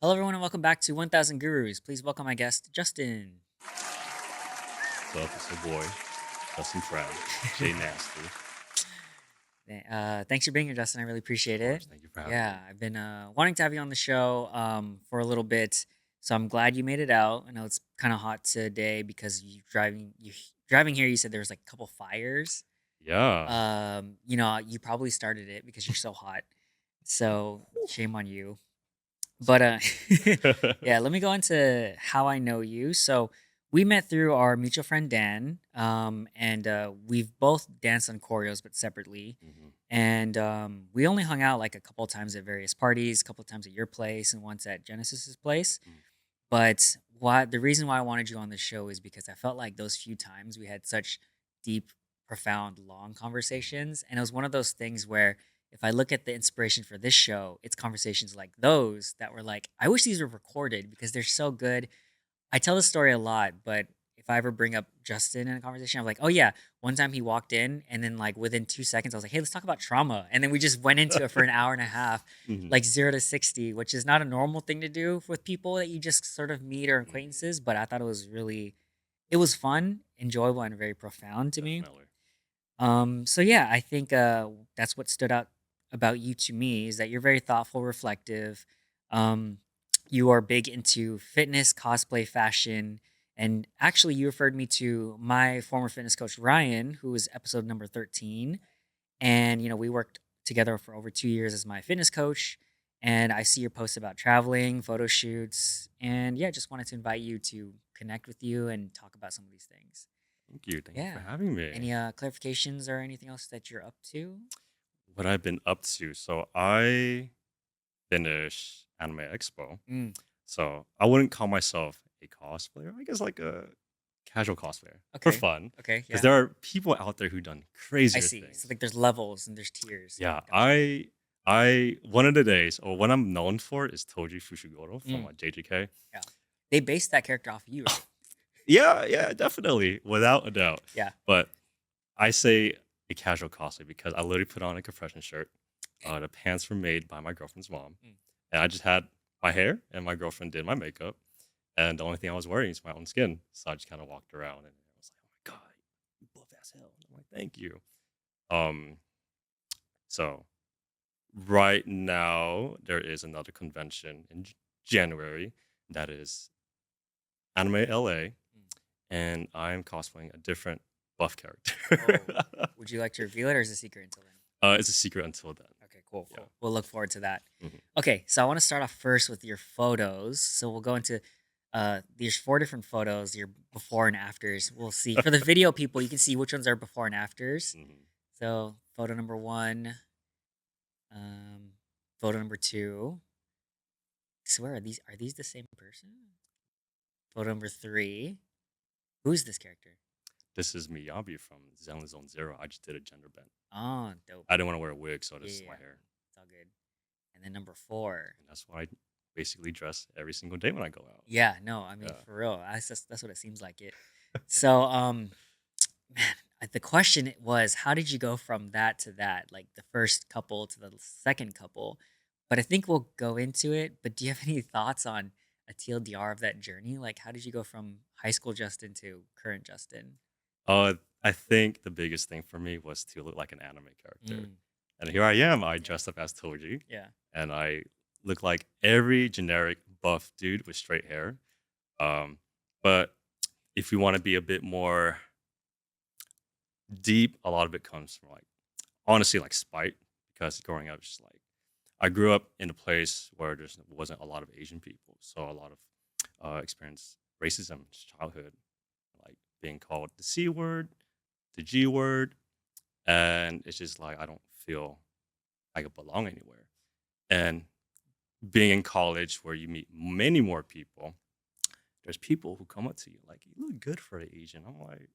Hello, everyone, and welcome back to 1000 Gurus. Please welcome my guest, Justin. What's up? It's your boy, Justin Tran, Jay Nasty. Thanks for being here, Justin. I really appreciate Of it. course, thank you for having Yeah, me. I've been wanting to have you on the show for a little bit, so I'm glad you made it out. I know it's kind of hot today because you driving here. You said there was like a couple fires. Yeah. You probably started it because you're so hot. So Whew. shame on you. But Sorry. yeah, let me go into how I know you. So we met through our mutual friend Dan, and we've both danced on choreos, but separately. Mhm. And we only hung out like a couple of times at various parties, a couple of times at your place, and once at Genesis's place. Mm. But why the reason why I wanted you on the show is because I felt like those few times we had such deep, profound, long Mhm. conversations. And it was one of those things where if I look at the inspiration for this show, it's conversations like those that were like, I wish these were recorded because they're so good. I tell this story a lot, but if I ever bring up Justin in a conversation, I'm like, oh yeah, one time he walked in and then like within 2 seconds, I was like, hey, let's talk about trauma. And then we just went into it for an hour and a half, Mhm. like 0 to 60, which is not a normal thing to do with people that you just sort of meet or Mhm. acquaintances. But I thought it was fun, enjoyable, and very profound to me. Definitely. So yeah, I think that's what stood out about you to me is that you're very thoughtful, reflective. Um, you are big into fitness, cosplay, fashion, and actually, you referred me to my former fitness coach Ryan, who was episode number 13, and we worked together for over 2 years as my fitness coach. And I see your posts about traveling, photo shoots, and yeah, just wanted to invite you to connect with you and talk about some of these things. Thank you. Thank you for Yeah. having me. Any clarifications or anything else that you're up to? What I've been up to. So I finished Anime Expo. Mm, So I wouldn't call myself a cosplayer. I guess like a casual cosplayer for okay. fun. Okay. Because Yeah. there are people out there who done I crazier see. So things. like there's levels and there's tiers. Yeah. Yeah, Gotcha. I one of the days or what I'm known for is Toji Fushiguro from Mm, JJK. yeah. They based that character off of you, right? Yeah, yeah, definitely, without a doubt. Yeah. But I say a casual cosplay because I literally put on a compression shirt. The pants were made by my girlfriend's mom, Mm. and I just had my hair, and my girlfriend did my makeup, and the only thing I was wearing is my own skin. So I just kind of walked around, and I was like, "Oh my god, you buff as hell!" And I'm like, "Thank you." Um, so right now there is another convention in January that is Anime LA, Mm. and I'm cosplaying a different buff character. Oh, would you like to reveal it or is it a secret until then? It's a secret until then. Okay, cool, Yeah. cool. We'll look forward to that. Mhm. Okay, so I want to start off first with your photos. So we'll go into there's four different photos, your before and afters. We'll see. For the video people, you can see which ones are before and afters. Mhm. So photo number one, um, photo number two. I swear, are these the same person? Photo number three. Who's this character? This is Miyabi from Zenless Zone Zero. I just did a gender bend. Oh, dope. I didn't want to wear a wig, so Yeah, this yeah, is yeah. my hair. It's all good. And then number four. And that's why I basically dress every single day when I go out. Yeah, no, I mean Yeah. for real. That's what it seems like it. So, man, the question was, how did you go from that to that? Like the first couple to the second couple. But I think we'll go into it. But do you have any thoughts on a TLDR of that journey? Like, how did you go from high school Justin to current Justin? Uh, I think the biggest thing for me was to look like an anime character. Mm, And here I am. I yeah, dressed up as Toji, yeah. and I look like every generic buff dude with straight hair. Um, but if we want to be a bit more deep, a lot of it comes from like honestly like spite because growing up, just like I grew up in a place where there wasn't a lot of Asian people, so a lot of experienced racism in childhood, like being called the C word, the G word, and it's just like I don't feel like I belong anywhere. And being in college where you meet many more people, there's people who come up to you like, "You look good for an Asian." I'm like,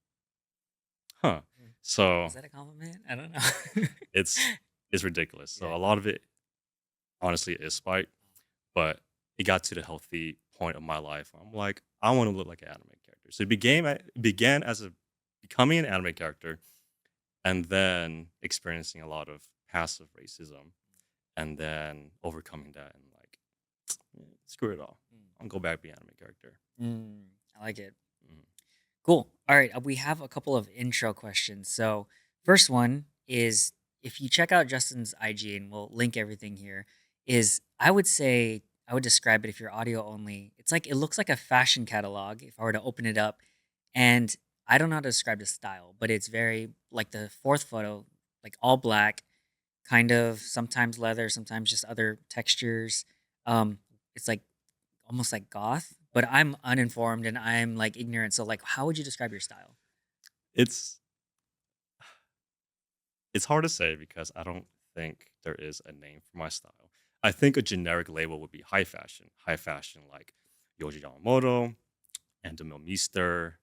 "Huh." Mm. So Is that a compliment? I don't know. it's it's ridiculous. So Yeah. a lot of it, honestly, is spite, but it got to the healthy point of my life where I'm like, I want to look like an anime character. So it began as a becoming an anime character, and then experiencing a lot of passive racism, and then overcoming that and like screw it all. I'll go back be anime character. I like it. Mhm. Cool. All right. We have a couple of intro questions. So, first one is if you check out Justin's IG, and we'll link everything here, is I would say, I would describe it if you're audio only. It's like, it looks like a fashion catalog if I were to open it up. And I don't know how to describe the style, but it's very like the fourth photo, like all black, kind of sometimes leather, sometimes just other textures. Um, it's like almost like goth, but I'm uninformed and I'm like ignorant. So like, how would you describe your style? It's it's hard to say because I don't think there is a name for my style. I think a generic label would be high fashion. High fashion like Yoji Yamamoto, Andamil Meester,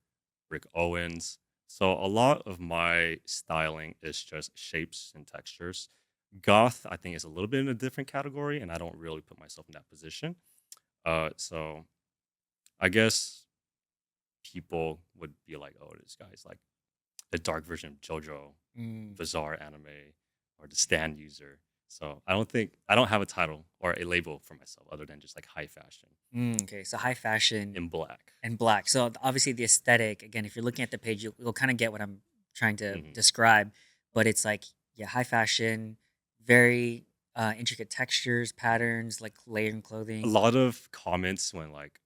Rick Owens. So a lot of my styling is just shapes and textures. Goth, I think, is a little bit in a different category, and I don't really put myself in that position. So I guess people would be like, "Oh, this guy's like the dark version of JoJo, Mm, bizarre anime, or the stand user." So I don't have a title or a label for myself other than just like high fashion okay, so high fashion in black. and black. So obviously the aesthetic, again, if you're looking at the page, you'll kind of get what I'm trying to Mhm. describe. But it's like, yeah, high fashion, very intricate textures, patterns, like layering A clothing. lot of comments when like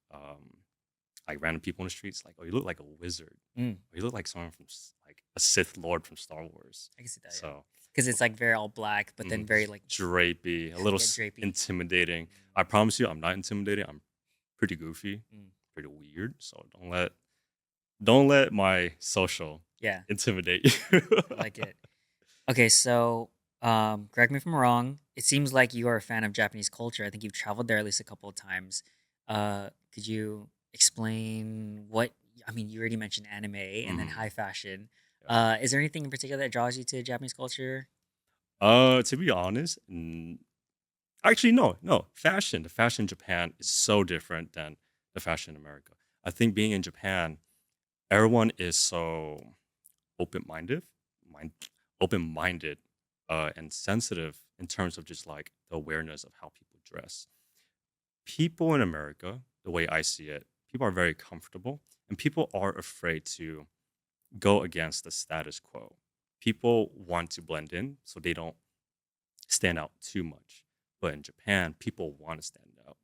random people in the streets, like, "Oh, you look like a wizard. Mm, Or you look like someone from like a Sith Lord from Star Wars." I can see that, yeah, So because it's like very all black, but then very like drapey, a little yeah, drapey. intimidating. I promise you, I'm not intimidating. I'm pretty goofy, Mm, pretty weird. So don't let my social yeah, intimidate you. I like it. Okay, so correct me if I'm wrong. It seems like you are a fan of Japanese culture. I think you've traveled there at least a couple of times. Could you explain what? I mean, you already mentioned anime and then Mhm. high fashion. Yeah. Is there anything in particular that draws you to Japanese culture? To be honest, actually, no, no. The fashion in Japan is so different than the fashion in America. I think being in Japan, everyone is so open-minded, mind, open-minded, and sensitive in terms of just like the awareness of how people dress. People in America, the way I see it, people are very comfortable, and people are afraid to go against the status quo. People want to blend in, so they don't stand out too much. But in Japan, people want to stand out.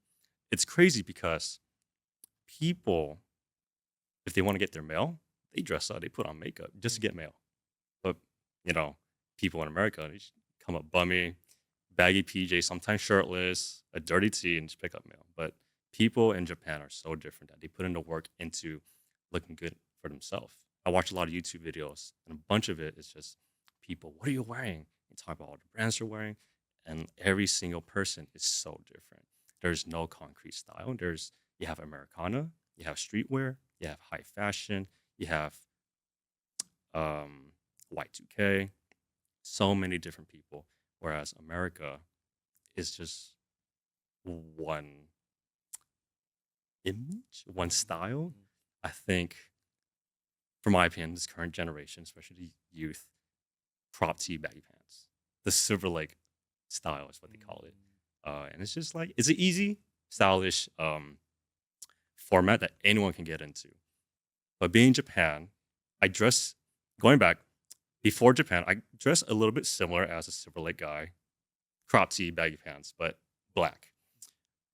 It's crazy because people, if they want to get their mail, they dress up, they put on makeup just to Mm, get mail. But you know, people in America, they just come up bummy, baggy PJ, sometimes shirtless, a dirty tee, and just pick up mail. But people in Japan are so different that they put in the work into looking good for themselves. I watch a lot of YouTube videos, and a bunch of it is just people. What are you wearing? They talk about all the brands they're wearing, and every single person is so different. There's no concrete style. You have Americana, you have streetwear, you have high fashion, you have um, Y2K, so many different people. Whereas America is just one image, one mm, style. mm, I think, for my opinion, this current generation, especially youth, crop tee baggy pants. The Silver Lake style is what they call it. mm, And it's just like, it's an easy, stylish format that anyone can get into. But being in Japan, I dress, going back, before Japan, I dress a little bit similar as a Silver Lake guy, crop tee, baggy pants, but black.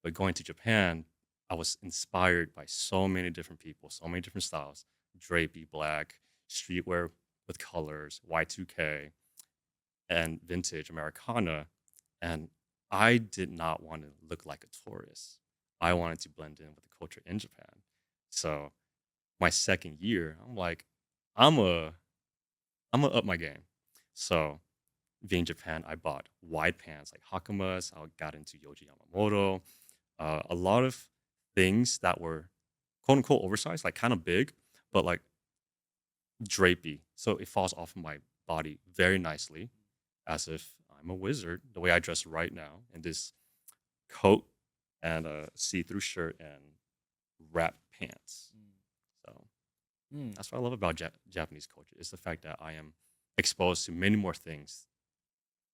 But going to Japan, I was inspired by so many different people, so many different styles, drapey, black, streetwear with colors, Y2K, and vintage Americana. And I did not want to look like a tourist. I wanted to blend in with the culture in Japan. So my second year, I'm like, I'm a I'm gonna up my game. So being Japan, I bought wide pants like Hakamas. I got into Yoji Yamamoto. A lot of things that were quote unquote oversized, like kind of big, but like drapey. So it falls off of my body very nicely, as if I'm a wizard. The way I dress right now in this coat and a see-through shirt and wrap pants. So mm. that's what I love about Japanese culture. Is the fact that I am exposed to many more things.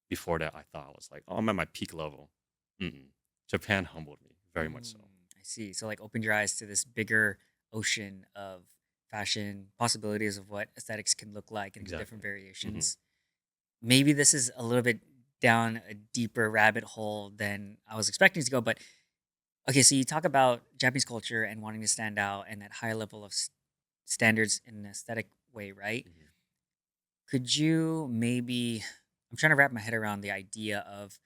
Before that, I thought I was like, oh, I'm at my peak level. Mm-mm. Japan humbled me very much Mm, so. I see. So like opened your eyes to this bigger ocean of fashion possibilities of what aesthetics can look like and the different Exactly. Hmm. variations. Maybe this is a little bit down a deeper rabbit hole than I was expecting to go, but okay, so you talk about Japanese culture and wanting to stand out and that high level of standards in an aesthetic way, right? Hmm. Could you maybe I'm trying to wrap my head around the idea of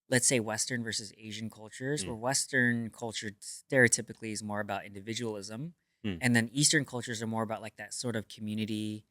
let's say Western versus Asian cultures, Mm. where Western culture stereotypically is more about individualism, Mm. and then Eastern cultures are more about like that sort of community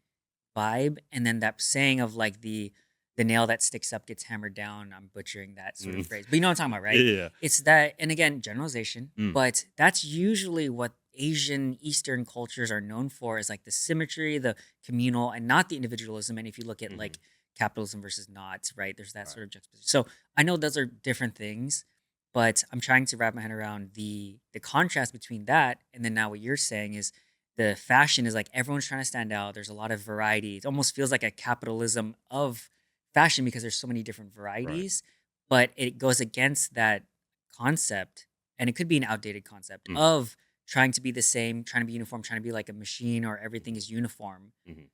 vibe, and then that saying of like the nail that sticks up gets hammered down. I'm butchering that sort of Mm. phrase, but you know what I'm talking about, right? Yeah. It's that, and again, generalization, Mm. but that's usually what Asian Eastern cultures are known for is like the symmetry, the communal, and not the individualism. And if you look at Hmm. like capitalism versus not, right, there's that Right. sort of juxtaposition. So I know those are different things, but I'm trying to wrap my head around the contrast between that and then now what you're saying is the fashion is like everyone's trying to stand out. There's a lot of variety. It almost feels like a capitalism of fashion because there's so many different Right. varieties, but it goes against that concept, and it could be an outdated concept Mm. of trying to be the same, trying to be uniform, trying to be like a machine or everything Hmm. is uniform. Hmm.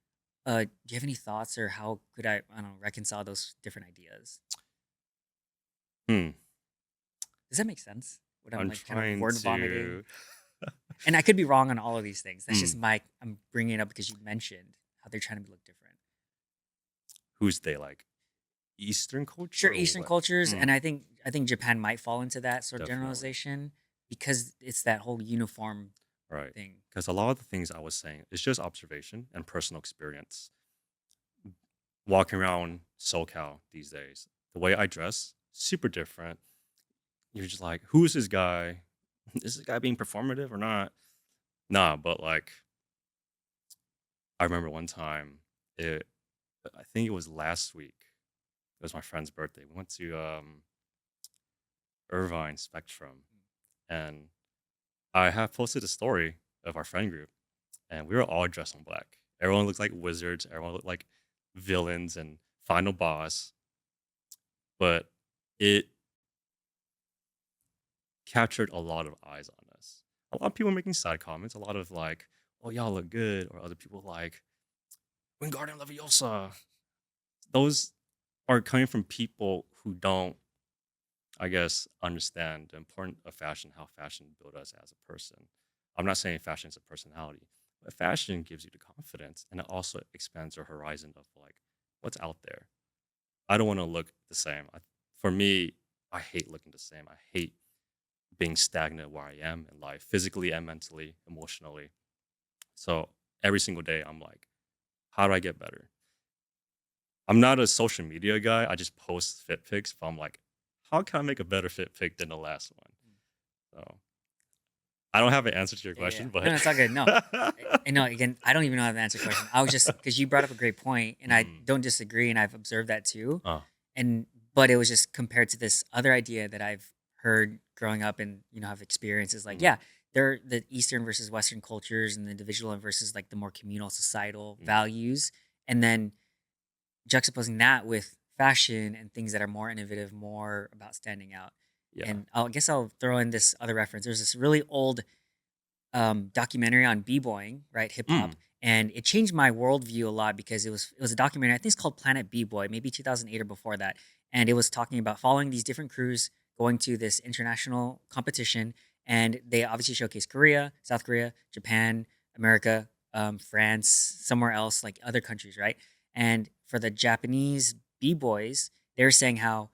Do you have any thoughts or how could I don't know, reconcile those different ideas? Hmm. Does that make sense? What I'm I'm like kind of trying word vomiting, to. and I could be wrong on all of these things. That's just Mm. my I'm bringing it up because you mentioned how they're trying to look different. Who's they like? Eastern Sure, culture or Eastern what? cultures, and Mm. I think Japan might fall into that sort of Definitely. generalization because it's that whole uniform Right. thing. Because a lot of the things I was saying is just observation and personal experience. Walking around SoCal these days, the way I dress, super different. You're just like, who is this guy? Is this guy being performative or not? Nah, but like, I remember one time, it, I think it was last week. It was my friend's birthday. We went to Irvine Spectrum, and I have posted a story of our friend group, and we were all dressed in black. Everyone looked like wizards. Everyone looked like villains and final boss. But it captured a lot of eyes on us. A lot of people making side comments. A lot of like, "Oh, y'all look good," or other people like, "Wingardium Leviosa." Those are coming from people who don't, I guess, understand the importance of fashion, how fashion built us as a person. I'm not saying fashion is a personality, but fashion gives you the confidence, and it also expands your horizon of like what's out there. I don't want to look the same. For me, I hate looking the same. I hate being stagnant where I am in life, physically and mentally, emotionally. So every single day, I'm like, how do I get better? I'm not a social media guy. I just post fit pics. But I'm like, how can I make a better fit pic than the last one? So I don't have an answer to your Yeah, yeah, yeah. question, No, but no, it's all good. No, I know. Again, I don't even know how to answer the question. I was just because you brought up a great point, and I mm, don't disagree, and I've observed that too. uh, And but it was just compared to this other idea that I've heard growing up, and have experiences. Like, mm, yeah, they're the Eastern versus Western cultures, and the individual versus like the more communal societal mm, values, and then juxtaposing that with fashion and things that are more innovative, more about standing out. yeah. And I guess I'll throw in this other reference. There's this really old documentary on b-boying, right, hip hop, Mm, and it changed my worldview a lot because it was a documentary. I think it's called Planet B-Boy, maybe 2008 or before that, and it was talking about following these different crews going to this international competition, and they obviously showcase Korea, South Korea, Japan, America, France, somewhere else, like other countries, right? And for the Japanese b-boys, they were saying how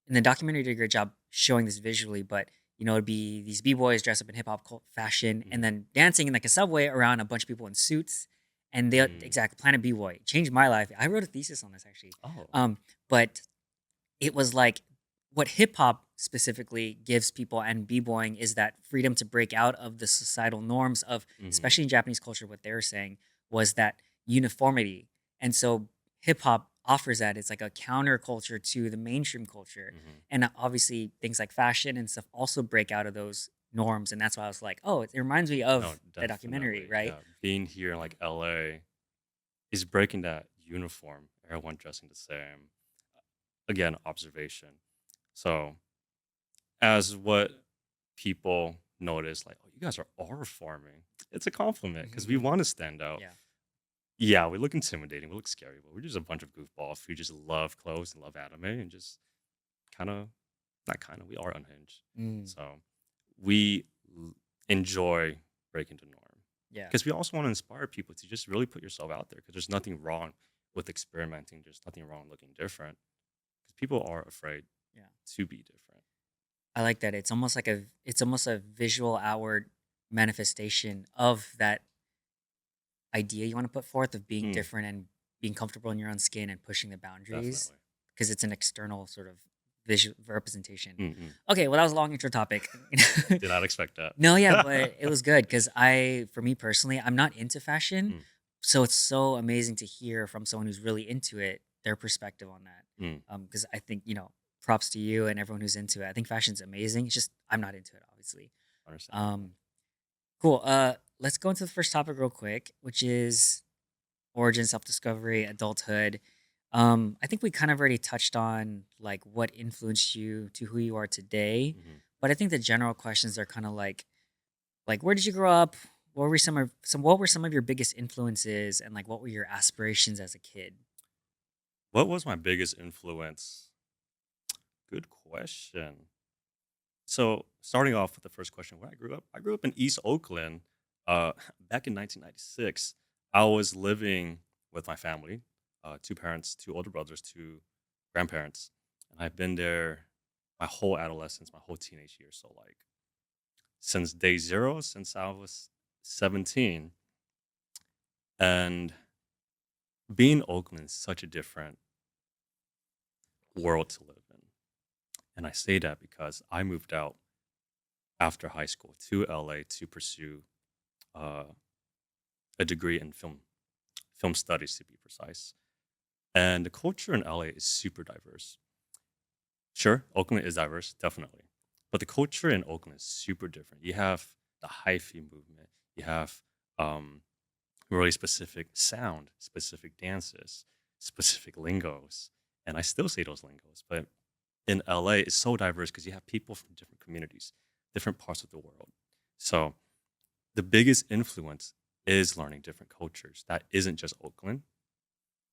and the documentary did a great job showing this visually, but it'd be these b-boys dressed up in hip-hop fashion and mm, then dancing in like a subway around a bunch of people in suits, and they mm. exact Planet b-boy changed my life. I wrote a thesis on this actually. Oh, But it was like what hip-hop specifically gives people and b-boying is that freedom to break out of the societal norms of, mm-hmm, especially in Japanese culture, what they were saying was that uniformity. And so hip hop offers that. It's like a counterculture to the mainstream culture. mm-hmm. And obviously things like fashion and stuff also break out of those norms. And that's why I was like, oh, it reminds me No, of that documentary, definitely. right? Yeah. Being here in like LA is breaking that uniform, everyone dressing the same. Again, observation. So, as what people notice like, oh, you guys are farming. It's a compliment because we Mhm. want to stand out. Yeah. Yeah, we look intimidating, we look scary, but we're just a bunch of goofballs who just love clothes and love anime and just kind of, not kind of, we are unhinged. Mm. So we enjoy breaking the norm Yeah. because we also want to inspire people to just really put yourself out there because there's nothing wrong with experimenting. There's nothing wrong looking different because people are afraid Yeah. to be different. I like that. It's almost a visual outward manifestation of that idea you want to put forth of being Mm, different and being comfortable in your own skin and pushing the boundaries definitely. because it's an external sort of visual representation. Mm-mm. Okay, well that was a long intro topic. Did not expect that. No, yeah, but it was good because for me personally, I'm not into fashion, Mm, so it's so amazing to hear from someone who's really into it, their perspective on that. mm, Because I think props to you and everyone who's into it. I think fashion's amazing. It's just I'm not into it, obviously. understandable. Um, cool. Let's go into the first topic real quick, which is origin, self discovery, adulthood. I think we kind of already touched on like what influenced you to who you are today, Hmm. but I think the general questions are kind of like where did you grow up? What were some of your biggest influences and like what were your aspirations as a kid? What was my biggest influence? Good question. So, starting off with the first question, where I grew up in East Oakland. Back in 1996, I was living with my family, two parents, two older brothers, two grandparents, and I've been there my whole adolescence, my whole teenage years. So, like since day zero, since I was 17, and being in Oakland is such a different world to live in. And I say that because I moved out after high school to LA to pursue uh, a degree in film studies, to be precise. And the culture in LA is super diverse. Sure, Oakland is diverse, definitely, but the culture in Oakland is super different. You have the hyphy movement. You have um, really specific sound, specific dances, specific lingos, and I still say those lingos. But in LA, it's so diverse because you have people from different communities, different parts of the world. So the biggest influence is learning different cultures. That isn't just Oakland.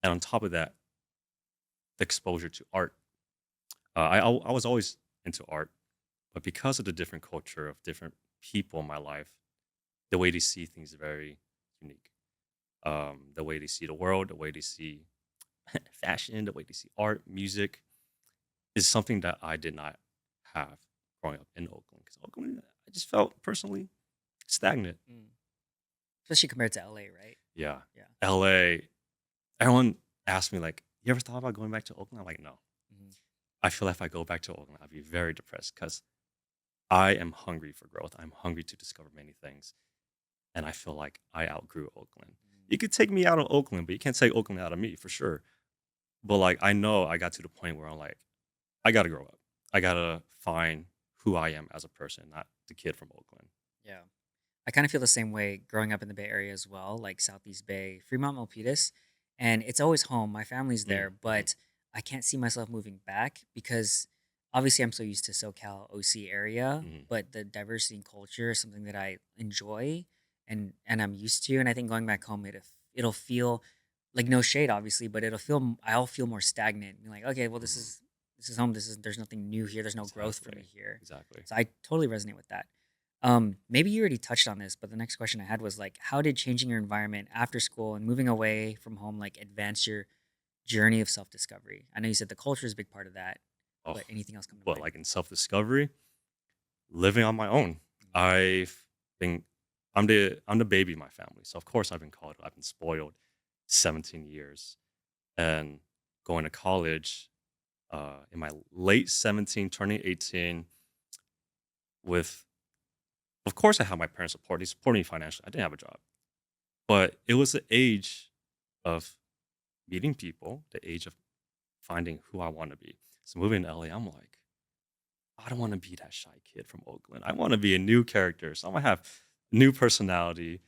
And on top of that, the exposure to art. I was always into art, but because of the different culture of different people in my life, the way they see things is very unique. The way they see the world, the way they see fashion, the way they see art, music is something that I did not have growing up in Oakland. Because Oakland, I just felt personally stagnant. Mm. Especially compared to LA, right? Yeah. Yeah. LA, everyone asked me, like, you ever thought about going back to Oakland? I'm like, no. Mhm. I feel like if I go back to Oakland, I'd be very depressed because I am hungry for growth. I'm hungry to discover many things. And I feel like I outgrew Oakland. Mm. You could take me out of Oakland, but you can't take Oakland out of me for sure. But like, I know I got to the point where I'm like, I got to grow up. I got to find who I am as a person, not the kid from Oakland. Yeah. I kind of feel the same way growing up in the Bay Area as well, like Southeast Bay, Fremont, Milpitas, and it's always home. My family's Mm, there, mm, but I can't see myself moving back because obviously I'm so used to SoCal OC area, mm, but the diversity in culture is something that I enjoy and I'm used to. And I think going back home, it'll feel like no shade, obviously, but I'll feel more stagnant. Be like, okay, well, mm. this is home. There's nothing new here. There's no growth for me Exactly. here. Exactly. So I totally resonate with that. Maybe you already touched on this, but the next question I had was like, how did changing your environment after school and moving away from home like advance your journey of self discovery? I know you said the culture is a big part of that, Oh, but anything else come to but mind? like in self discovery, living on my own. Mhm. I've been I'm the baby of my family. So of course I've been called, I've been spoiled 17 years. And going to college in my late 17, turning 18, with of course I have my parents support. They support me financially. I didn't have a job. But it was the age of meeting people, the age of finding who I want to be. So moving to LA, I'm like, I don't want to be that shy kid from Oakland. I want to be a new character. So I'm gonna have new personality,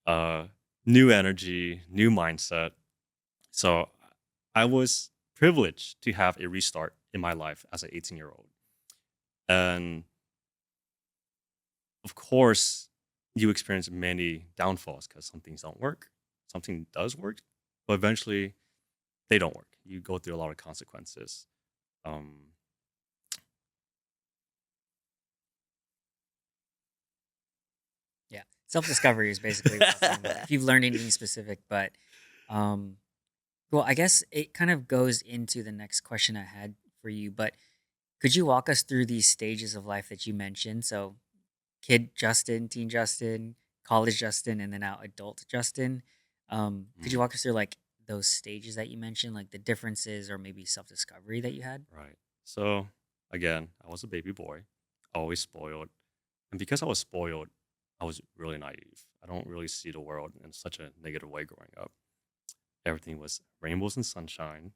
uh, new energy, new mindset. So I was privileged to have a restart in my life as an 18-year-old. And of course, you experience many downfalls because some things don't work, something does work, but eventually they don't work. You go through a lot of consequences. Um, Yeah. Self discovery is basically what I was talking about. If you've learned anything specific, but um, well, I guess it kind of goes into the next question I had for you. But could you walk us through these stages of life that you mentioned? So, kid Justin, teen Justin, college Justin, and then now adult Justin. Could you mm, walk us through like those stages that you mentioned, like the differences or maybe self discovery that you had? right. So again, I was a baby boy, always spoiled. And because I was spoiled, I was really naive. I don't really see the world in such a negative way growing up. Everything was rainbows and sunshine.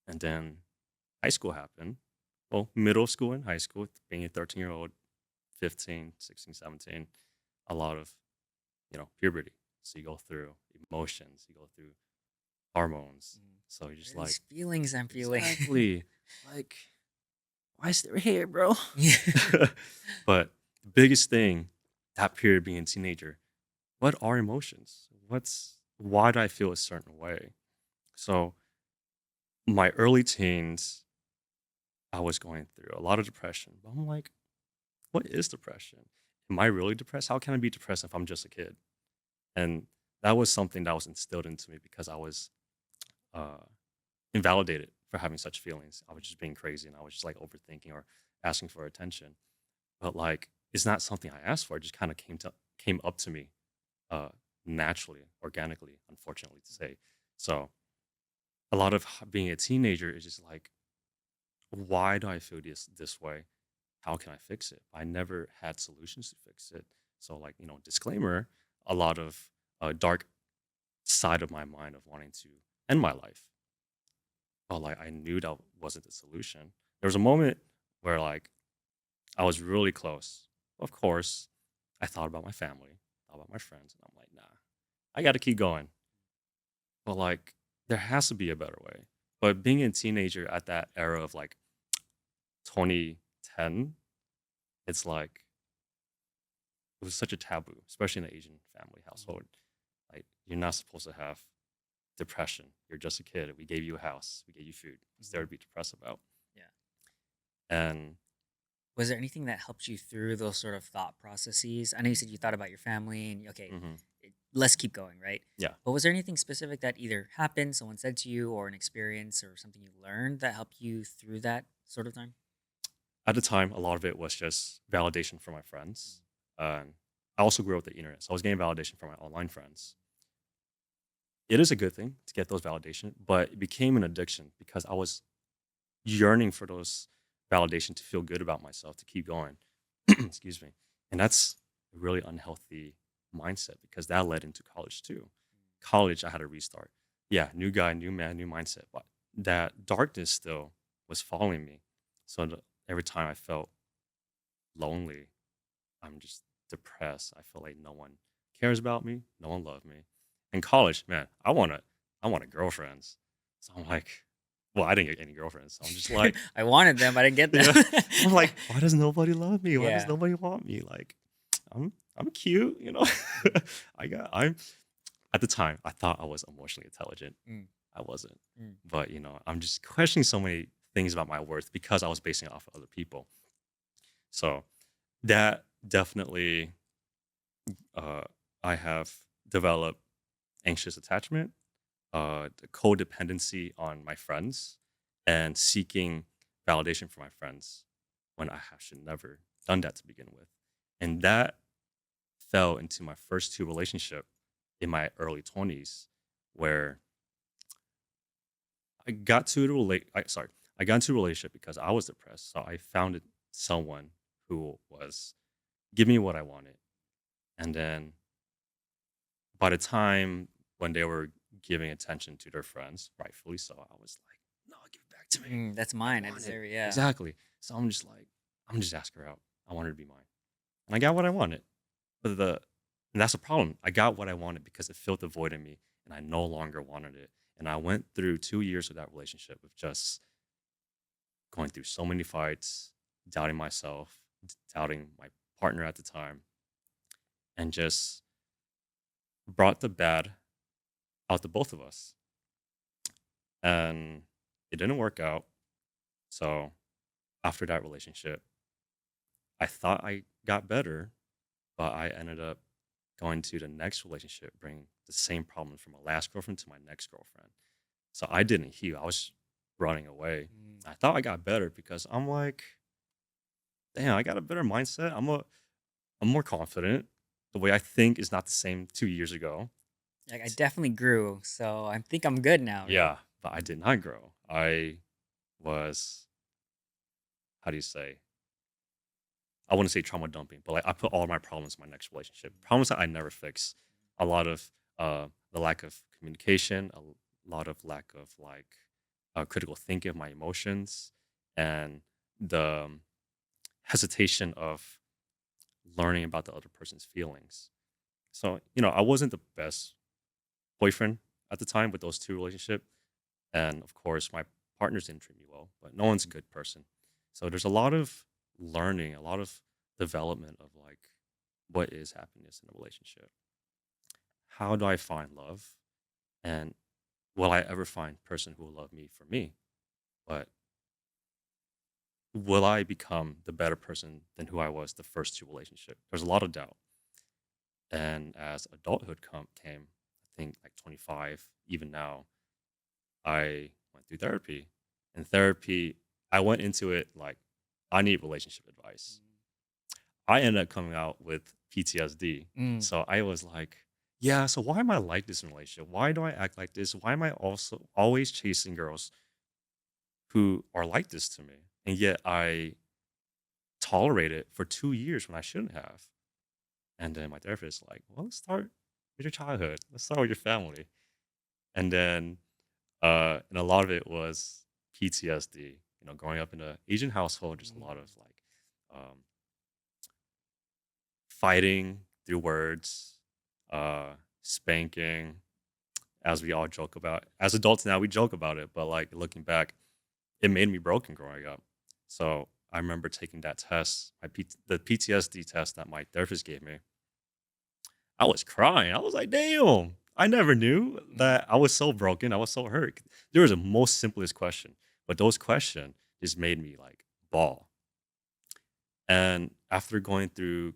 And then high school happened. Well, middle school and high school, being a 13-year-old, 15, 16, 17, a lot of, puberty. So you go through emotions, you go through hormones. Mm. So you're What just are these like, feelings I'm feeling? exactly, like, why is there hair, bro? Yeah. But the biggest thing, that period being a teenager, what are emotions? Why do I feel a certain way? So my early teens, I was going through a lot of depression. But I'm like, what is depression? Am I really depressed? How can I be depressed if I'm just a kid? And that was something that was instilled into me because I was uh, invalidated for having such feelings. I was just being crazy and I was just like overthinking or asking for attention. But like, it's not something I asked for. It just kind of came up to me uh, naturally, organically, unfortunately to say. So a lot of being a teenager is just like, why do I feel this way? How can I fix it? I never had solutions to fix it. So like, disclaimer, a lot of dark side of my mind of wanting to end my life. But like I knew that wasn't the solution. There was a moment where like I was really close. Of course, I thought about my family, thought about my friends, and I'm like, nah, I got to keep going. But like, there has to be a better way. But being a teenager at that era of like 2010, it's like it was such a taboo, especially in the Asian family household. Like, you're not supposed to have depression. You're just a kid. We gave you a house, we gave you food. What's there Mhm. to be depressed about? Yeah. And Was there anything that helped you through those sort of thought processes? I know you said you thought about your family and okay, mhm, let's keep going, right? yeah, But was there anything specific that either happened, someone said to you, or an experience or something you learned that helped you through that sort of time? at the time, a lot of it was just validation from my friends. And I also grew up with the internet, so I was getting validation from my online friends. It is a good thing to get those validation, but it became an addiction because I was yearning for those validation to feel good about myself, to keep going. Excuse me. And that's a really unhealthy mindset because that led into college too. College, I had to restart. Yeah, new guy, new man, new mindset. But that darkness still was following me. So every time I felt lonely, I'm just depressed. I feel like no one cares about me, no one loved me. In college, man, I wanted girlfriends. So I'm like, well, I didn't get any girlfriends. So I'm just like, I wanted them, I didn't get them. yeah. I'm like, why does nobody love me? Why does Yeah. nobody want me? Like, I'm cute. Mm, I'm at the time I thought I was emotionally intelligent. mm, I wasn't. mm. But I'm just questioning so many things about my worth because I was basing it off of other people. So that definitely uh I have developed anxious attachment, the codependency on my friends, and seeking validation from my friends when should never done that to begin with. And that fell into my first two relationship in my early 20s where I got to the I got into a relationship because I was depressed. So I found someone who was giving me what I wanted. And then by the time when they were giving attention to their friends, rightfully so, I was like, no, give it back to me. That's I mine. I want it. deserve it. Yeah. Exactly. So I'm just like, I'm just asking her out. I want her to be mine. And I got what I wanted. But and that's the problem. I got what I wanted because it filled the void in me and I no longer wanted it. And I went through 2 years of that relationship with just going through so many fights, doubting myself, doubting my partner at the time and just brought the bad out to both of us. And it didn't work out. So after that relationship, I thought I got better, but I ended up going to the next relationship, bringing the same problems from my last girlfriend to my next girlfriend. So I didn't heal. I was running away. Mm. I thought I got better because I'm like, damn, I got a better mindset. I'm more confident. The way I think is not the same 2 years ago. Like, I definitely grew, so I think I'm good now, right? Yeah, but I did not grow. I was, how do you say? I wouldn't say trauma dumping, but like I put all my problems in my next relationship. Problems that I never fix. A lot of the lack of communication, a lot of lack of like critical thinking of my emotions, and the hesitation of learning about the other person's feelings. So, I wasn't the best boyfriend at the time with those two relationships. And of course, my partners didn't treat me well, but no one's a good person. So there's a lot of learning, a lot of development of like what is happiness in a relationship. How do I find love? And will I ever find a person who will love me for me? But will I become the better person than who I was the first two relationships? There's a lot of doubt. And as adulthood came, I think like 25, even now, I went through therapy. And therapy, I went into it like, I need relationship advice. I ended up coming out with PTSD. Mm. So I was like, yeah, so why am I like this in a relationship? Why do I act like this? Why am I also always chasing girls who are like this to me? And yet I tolerate it for 2 years when I shouldn't have. And then my therapist like, well, let's start with your childhood. Let's start with your family. And then and a lot of it was PTSD. Growing up in an Asian household, there's a lot of like um, fighting through words, spanking, as we all joke about. As adults now, we joke about it, but like looking back, it made me broken growing up. So I remember taking that test, the PTSD test that my therapist gave me. I was crying. I was like, damn, I never knew Mm. that I was so broken. I was so hurt. There was a most simplest question, but those questions just made me like bawl. And after going through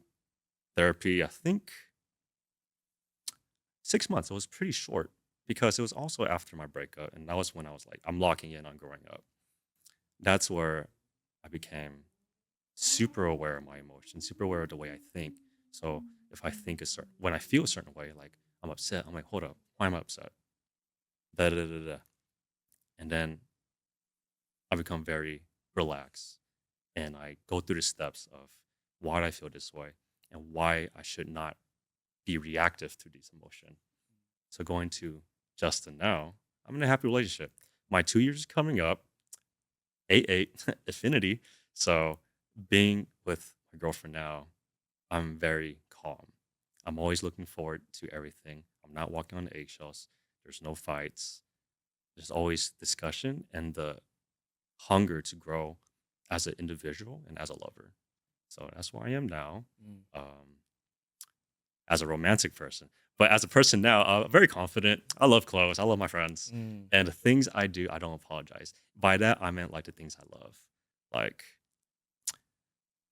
therapy, I think 6 months, it was pretty short because it was also after my breakup. And that was when I was like, I'm locking in on growing up. That's where I became super aware of my emotions, super aware of the way I think. So if I think when I feel a certain way, like I'm upset, I'm like, hold up, why am I upset? Da da da da. And then I become very relaxed and I go through the steps of why do I feel this way and why I should not be reactive to these emotions. So going to Justin now, I'm in a happy relationship. My 2 years is coming up, 8-8, affinity. So being with my girlfriend now, I'm very calm. I'm always looking forward to everything. I'm not walking on eggshells. There's no fights. There's always discussion and the hunger to grow as an individual and as a lover. So that's where I am now, Mm. um, as a romantic person. But as a person now, very confident. I love clothes. I love my friends. Mm. And the things I do, I don't apologize. By that, I meant like the things I love. Like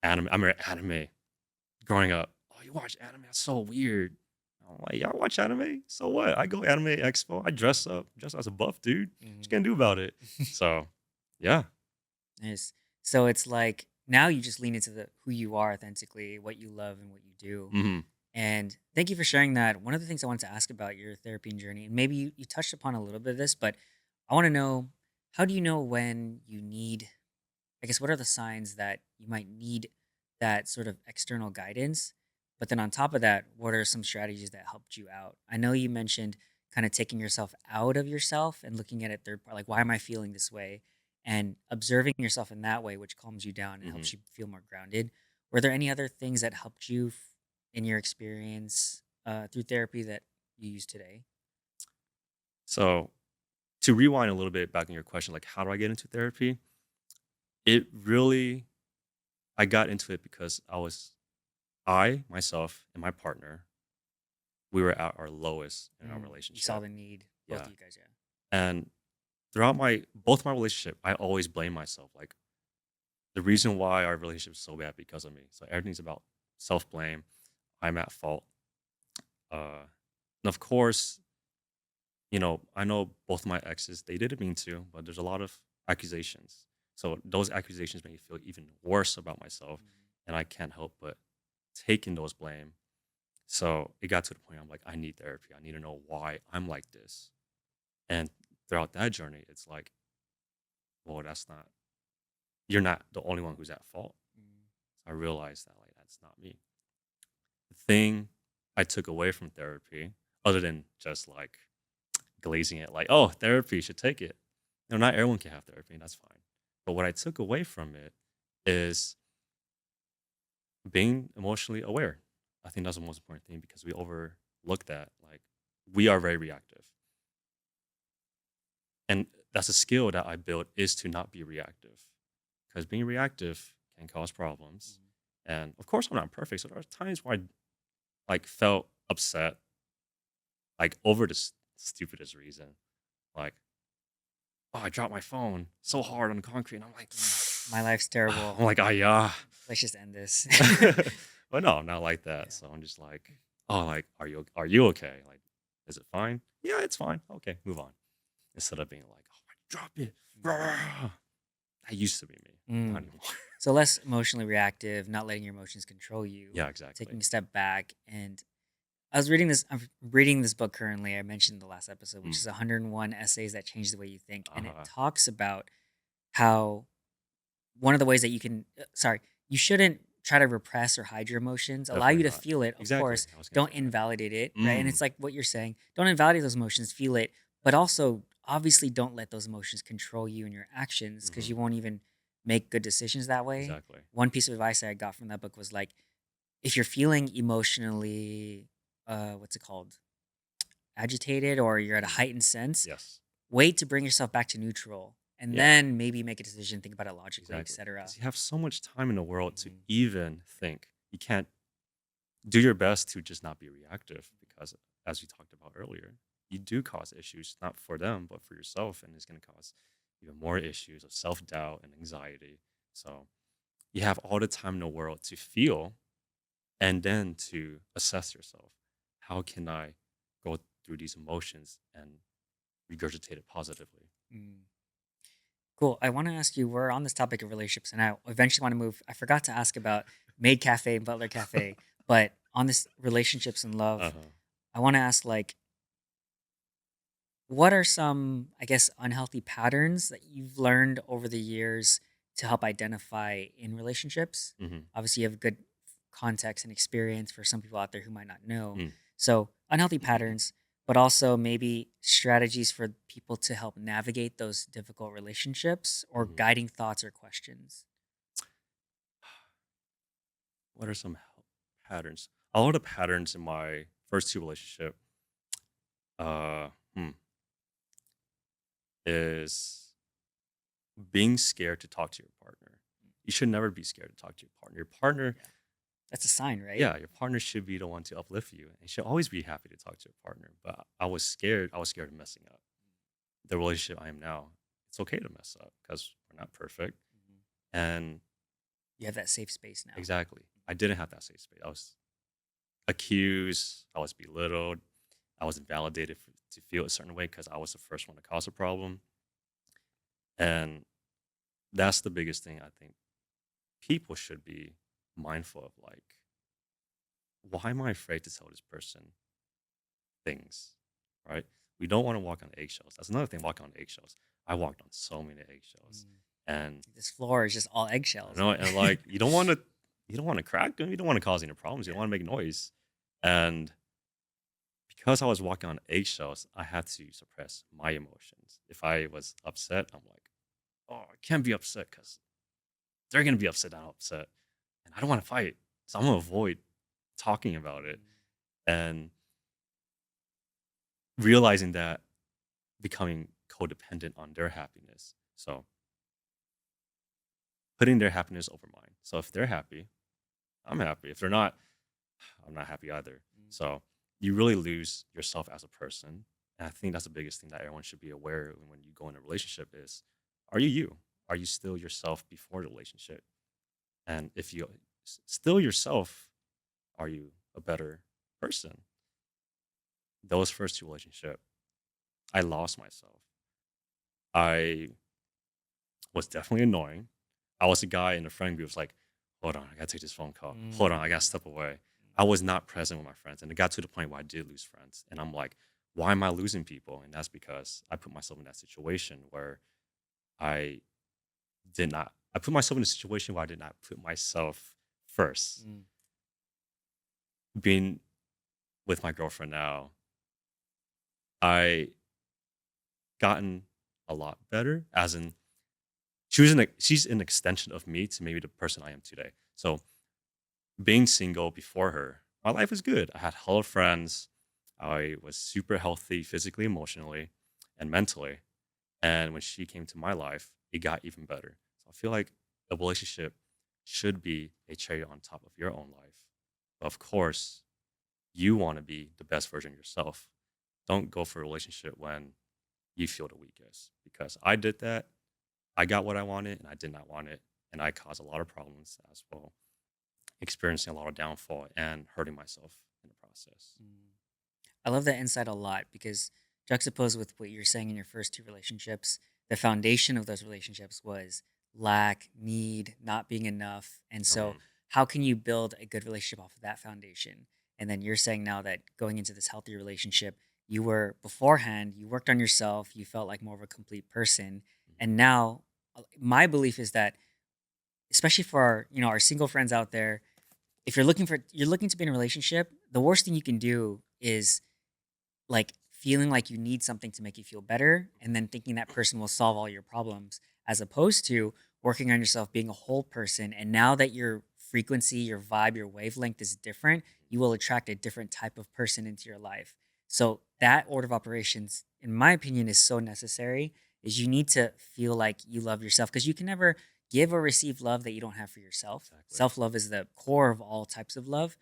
anime. I remember anime growing up. Oh, you watch anime? That's so weird. I'm like, y'all watch anime? So what? I go anime expo. I dress up, just as a buff dude. What you Mhm. gonna do about it? So, yeah. Nice. So it's like now you just lean into the who you are authentically, what you love and what you do. Hmm. And thank you for sharing that. One of the things I wanted to ask about your therapy and journey, and maybe you touched upon a little bit of this, but I want to know, how do you know when you need, I guess, what are the signs that you might need that sort of external guidance? But then on top of that, what are some strategies that helped you out? I know you mentioned kind of taking yourself out of yourself and looking at it third part, like, why am I feeling this way? And observing yourself in that way, which calms you down and helps Hmm. you feel more grounded. Were there any other things that helped you in your experience through therapy that you use today? So to rewind a little bit back in your question, like how do I get into therapy? It really, I got into it because I was I, myself, and my partner, we were at our lowest in our You saw relationship. the need, both Yeah. of you guys. Yeah. And throughout both my relationship, I always blame myself. Like the reason why our relationship is so bad because of me. So everything's about self blame. I'm at fault. And of course, I know both my exes, they didn't mean to, but there's a lot of accusations. So those accusations make me feel even worse about myself. Mhm. And I can't help but taking those blame. So it got to the point I'm like, I need therapy. I need to know why I'm like this. And throughout that journey, it's like, well, you're not the only one who's at fault. Mhm. So I realized that like that's not me. The thing I took away from therapy, other than just like glazing it like, oh, therapy, you should take it. Not everyone can have therapy, and that's fine. But what I took away from it is being emotionally aware. I think that's the most important thing because we overlook that. Like, we are very reactive. And that's a skill that I built is to not be reactive because being reactive can cause problems. Mhm. And of course, I'm not perfect. So there are times where I like felt upset, like over the stupidest reason. Like, oh, I dropped my phone so hard on the concrete. And I'm like, My life's terrible. I'm like, ah, yeah. Let's just end this. But no, I'm not like that. Yeah. So I'm just like, oh, like, are you okay? Like, is it fine? Yeah, it's fine. Okay, move on. Instead of being like, oh, I dropped it. Rah. That used to be me, not Mm. anymore. So less emotionally reactive, not letting your emotions control you, Yeah, exactly. taking a step back. And I was reading this. I'm reading this book currently. I mentioned in the last episode, which Mm. is 101 essays that change the way you think, and it Uh-huh. talks about how one of the ways that you shouldn't try to repress or hide your emotions. Allow you Definitely to not. feel it, of Exactly. course. I was gonna Don't say that. invalidate it, right? And Mm. it's like what you're saying. Don't invalidate those emotions. Feel it, but also obviously don't let those emotions control you and your actions because Hmm. you won't even make good decisions that way. Exactly. One piece of advice that I got from that book was like, if you're feeling emotionally, what's it called, agitated, or you're at a Mm. heightened sense, Yes. wait to bring yourself back to neutral, and Yeah. then maybe make a decision. Think about it logically, Exactly. etc. Because you have so much time in the world to Mhm. even think. You can't do your best to just not be reactive because, as we talked about earlier, you do cause issues not for them but for yourself, and it's going to cause even more issues of self-doubt and anxiety. So you have all the time in the world to feel and then to assess yourself. How can I go through these emotions and regurgitate it positively? Mm. Cool. I want to ask you. We're on this topic of relationships, and I eventually want to move. I forgot to ask about Maid Cafe and Butler Cafe, but on this relationships and love, Uh-huh. I want to ask like, what are some, I guess, unhealthy patterns that you've learned over the years to help identify in relationships? Hmm. Obviously, you have good context and experience for some people out there who might not know. Mm. So, unhealthy patterns, but also maybe strategies for people to help navigate those difficult relationships or Hmm. guiding thoughts or questions. What are some patterns? A lot of patterns in my first two relationship uh, hmm, is being scared to talk to your partner. You should never be scared to talk to your partner. Your partner, Yeah. That's a sign, right? yeah, your partner should be the one to uplift you and should always be happy to talk to your partner. But I was scared. I was scared of messing up. The relationship I am now, it's okay to mess up because we're not perfect. Mhm. And You have that safe space now. exactly, I didn't have that safe space. I was accused. I was belittled. I was invalidated to feel a certain way because I was the first one to cause a problem. And that's the biggest thing I think people should be mindful of. Like, why am I afraid to tell this person things? Right? We don't want to walk on eggshells. That's another thing, walking on eggshells. I walked on so many eggshells. Mm. And This floor is just all I eggshells. know, and like you don't want to crack them, you don't want to cause any problems, you don't Yeah. want to make noise. And because I was walking on eggshells, I had to suppress my emotions. If I was upset, I'm like, oh, I can't be upset because they're gonna be upset. I'm upset, and I don't want to fight, so I'm gonna avoid talking about it. Mm. And realizing that, becoming codependent on their happiness, so putting their happiness over mine. So if they're happy, I'm happy. If they're not, I'm not happy either. Mm. So you really lose yourself as a person. And I think that's the biggest thing that everyone should be aware of when you go in a relationship is, are you you? Are you still yourself before the relationship? And if you still yourself, are you a better person? Those first two relationship, I lost myself. I was definitely annoying. I was a guy in the friend group was like, hold on, I gotta take this phone call. Hold on, I gotta Mm. step away. I was not present with my friends. And it got to the point where I did lose friends. And I'm like, why am I losing people? And that's because I put myself in that situation where I I put myself in a situation where I did not put myself first. Mm. Being with my girlfriend now, I gotten a lot better, as in she's an extension of me to maybe the person I am today. So being single before her, my life was good. I had hella friends. I was super healthy physically, emotionally, and mentally. And when she came to my life, it got even better. So I feel like a relationship should be a cherry on top of your own life. But of course, you want to be the best version of yourself. Don't go for a relationship when you feel the weakest, because I did that. I got what I wanted and I did not want it. And I caused a lot of problems as well, experiencing a lot of downfall and hurting myself in the process. Mm. I love that insight a lot because juxtaposed with what you're saying in your first two relationships, the foundation of those relationships was lack, need, not being enough. And so, Mhm. how can you build a good relationship off of that foundation? And then you're saying now that going into this healthy relationship, you were beforehand, you worked on yourself, you felt like more of a complete person. Mhm. And now, my belief is that, especially for our, our single friends out there, if you're looking to be in a relationship, the worst thing you can do is like feeling like you need something to make you feel better and then thinking that person will solve all your problems, as opposed to working on yourself, being a whole person. And now that your frequency, your vibe, your wavelength is different, you will attract a different type of person into your life. So that order of operations, in my opinion, is so necessary. Is you need to feel like you love yourself, because you can never give or receive love that you don't have for yourself. Exactly. Self-love is the core of all types of love.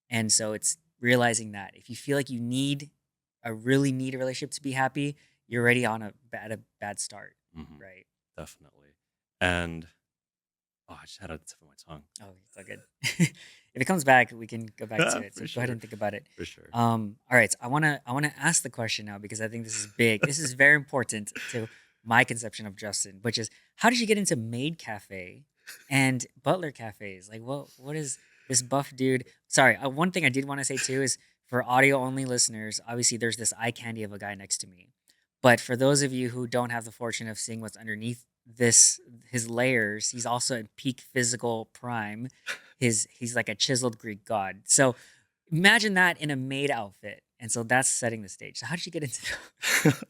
And so it's realizing that if you feel like you really need a relationship to be happy, you're already on a bad start, Hmm. right? Definitely. And I just had a tip of my tongue. Oh, it's all good. If it comes back, we can go back to it. So For go ahead sure. and think about it. For sure. All right. So I wanna ask the question now, because I think this is big. This is very important to my conception of Justin, which is, how did you get into Maid Cafe and Butler cafes? Like, what is this buff dude? Sorry, one thing I did want to say too is, for audio only listeners, obviously there's this eye candy of a guy next to me. But for those of you who don't have the fortune of seeing what's underneath this, his layers, he's also at peak physical prime. He's like a chiseled Greek god. So imagine that in a maid outfit. And so that's setting the stage. So how did you get into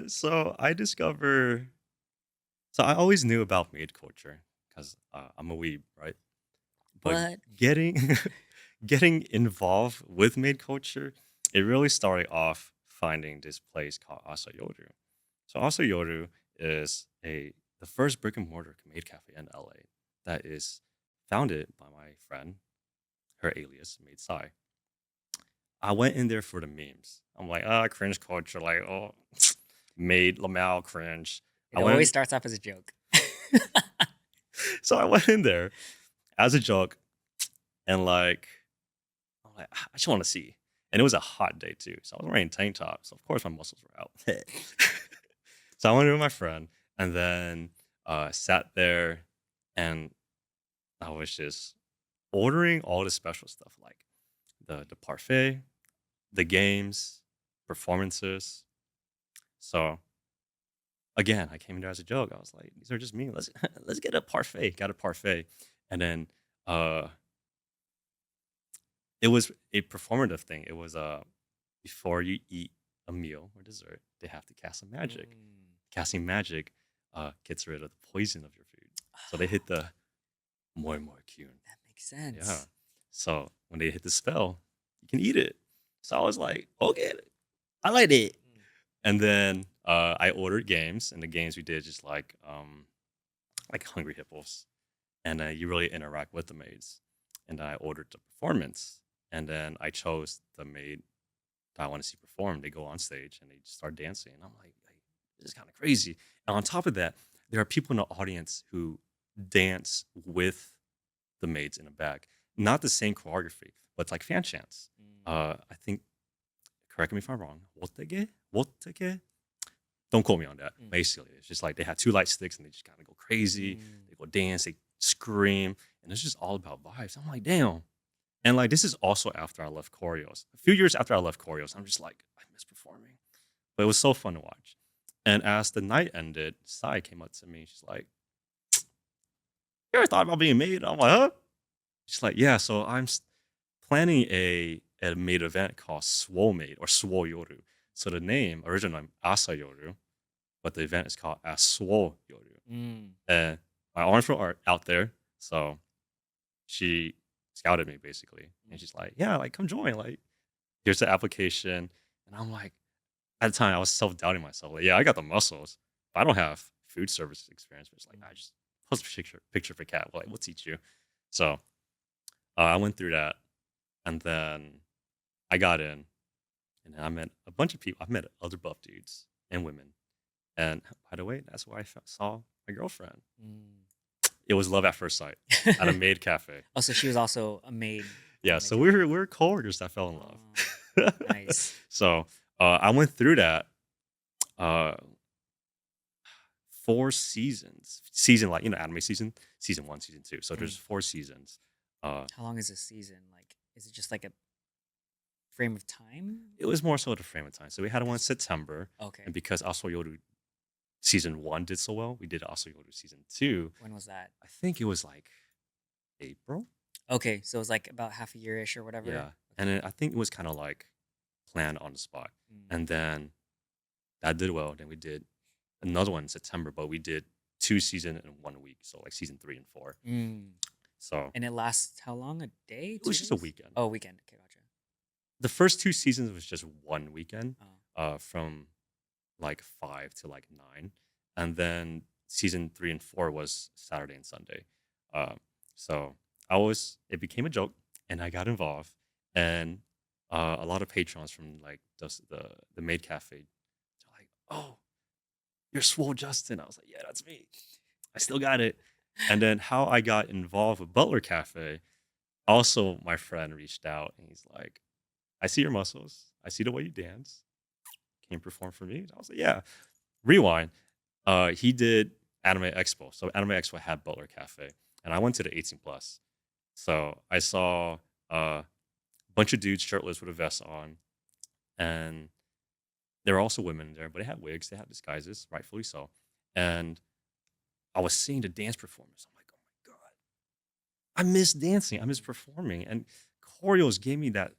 So I discover. So I always knew about maid culture because I'm a weeb, right? But what? getting getting involved with maid culture, it really started off finding this place called Asayoru. So Asayoru is a the first brick and mortar maid cafe in LA that is founded by my friend, her alias Maid Sai. I went in there for the memes. I'm like, cringe culture, like, oh, Maid Lamau cringe. I It always went, starts off as a joke. so I went in there as a joke, and like, I'm like, I just want to see. And it was a hot day too, so I was wearing tank tops. So of course my muscles were out. So I went in with my friend, and then sat there, and I was just ordering all the special stuff, like the parfait, the games, performances. So again, I came in there as a joke. I was like, these are just me. Let's let's get a parfait. Got a parfait. And then uh it was a performative thing. It was before you eat a meal or dessert, they have to cast some magic. Mm. Casting magic gets rid of the poison of your food. So they hit the moi moi kyun. That makes Yeah. sense. So when they hit the spell, you can eat it. So I was like, okay, I like it. Mm. And then I ordered games, and the games we did just like Hungry Hippos, and you really interact with the maids. and I ordered the performance, and then I chose the maid that I want to see perform. They go on stage and they just start dancing, and I'm like, this is kind of crazy. And on top of that, there are people in the audience who dance with the maids in the back. Not the same choreography, but it's like fan chants. Mm, I think, correct me if I'm wrong. Wotege? Wotege? Don't quote me on that. mm, Basically, it's just like they had two light sticks and they just kind of go crazy. mm, They go dance, they scream, and it's just all about vibes. I'm like, damn. And like, this is also after I left choreos. A few years after I left choreos, I'm just like, I miss performing. But it was so fun to watch. And as the night ended, Sai came up to me. She's like, you ever thought about being made? I'm like, huh? She's like, yeah, so planning a maid event called Swole Maid or Swole Yoru. So the name, original name, Asa Yoru, but the event is called Aswo Yoru. mm, And my arms were out there. So she scouted me basically. mm. And she's like, yeah, like come join. Like, here's the application. And I'm like, at the time I was self-doubting myself. Like, yeah, I got the muscles, but I don't have food service experience. But it's like, I just post a picture for Cat. Like, we'll teach you. So I went through that. And then I got in. And then I met a bunch of people. I met other buff dudes and women. And by the way, that's where I saw my girlfriend. Mm. It was love at first sight at a maid cafe. Oh, so she was also a maid. Yeah, in the so cafe. we were coworkers that fell in Oh, love. nice. So I went through that uh, 4 seasons. Season like anime season 1, season 2. So there's Dang. 4 seasons. Uh, How long is a season? Like, is it just like a frame of time? it was more so the frame of time. So we had one in September, Okay. and because Asoyoru season 1 did so well, we did Asoyoru season 2. When was that? I think it was like April. Okay, so it was like about half a year-ish or whatever. Yeah. And then I think it was kind of like planned on the spot. Mm. And then that did well. Then we did another one in September, but we did 2 seasons in 1 week. So like season 3 and 4. Mm. So And it lasts how long? A day? it was 2 just a days? weekend. Oh, weekend. Okay, gotcha. The first 2 seasons was just 1 weekend, Oh. from like 5 to like 9. And then season 3 and 4 was Saturday and Sunday. So it became a joke and I got involved. And a lot of patrons from like the Maid Cafe, they're like, oh, you're Swole Justin. I was like, yeah, that's me. I still got it. And then how I got involved with Butler Cafe, also my friend reached out and he's like, I see your muscles. I see the way you dance. Can you perform for me? I was like, yeah. Rewind. He did Anime Expo. So Anime Expo had Butler Cafe. And I went to the 18 plus. So I saw a bunch of dudes shirtless with a vest on. And there were also women there, but they had wigs, they had disguises, rightfully so. And I was seeing the dance performance. I'm like, oh my God. I miss dancing. I miss performing. And choreos gave me that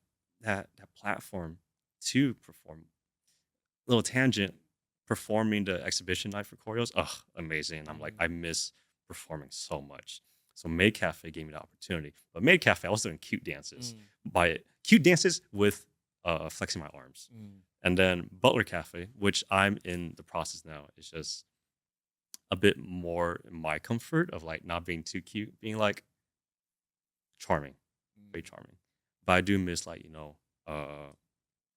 platform to perform. Little tangent, performing the exhibition night for choreos. Ugh, amazing. I'm like, I miss performing so much. So Maid Cafe gave me the opportunity. But Maid Cafe, I was doing cute dances. Cute dances with flexing my arms. And then Butler Cafe, which I'm in the process now, is just a bit more in my comfort of like not being too cute, being like charming, very charming. But I do miss like,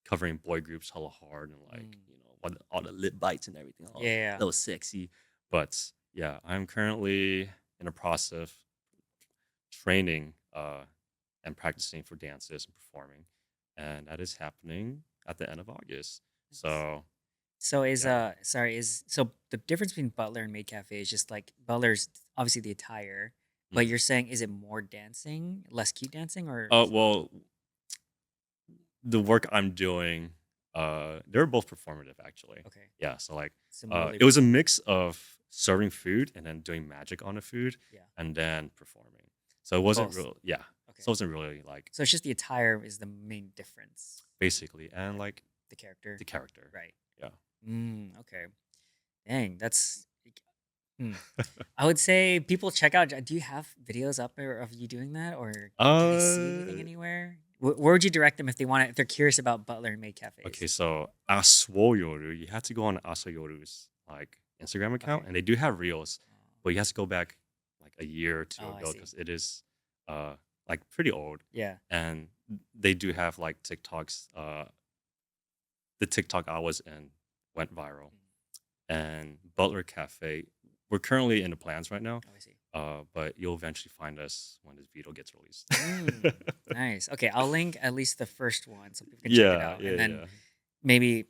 covering boy groups hella hard and like, all the lip bites and everything. All Yeah. that was sexy. But yeah, I'm currently in a process of training and practicing for dances and performing. And that is happening at the end of August. So So is Yeah. so the difference between Butler and Maid Cafe is just like Butler's obviously the attire, but Mhm. you're saying is it more dancing, less cute dancing, or Well, the work I'm doing, they're both performative actually. okay, Yeah, so like similarly it was a mix of serving food and then doing magic on the food yeah, and then performing. So it wasn't both. real, yeah. Okay, So it wasn't really like so it's just the attire is the main difference, basically and like the character, the character. right? Yeah. Okay, dang, that's. Hmm. I would say people check out. Do you have videos up there of you doing that, or can they see anything Uh anywhere? Where would you direct them if they want to, if they're curious about Butler and Maid cafes? okay, so Aswoyoru, you have to go on Asoyoru's like Instagram account Okay. and they do have reels, Oh, but you have to go back like a year or two I ago see. because it is uh like pretty old, Yeah. and they do have like TikToks. The TikTok I was in went viral, and Butler Cafe. We're currently in the plans right now, Oh, I see. but you'll eventually find us when this video gets released. Nice. Okay, I'll link at least the first one so people can check it Yeah, out, yeah, and then yeah, maybe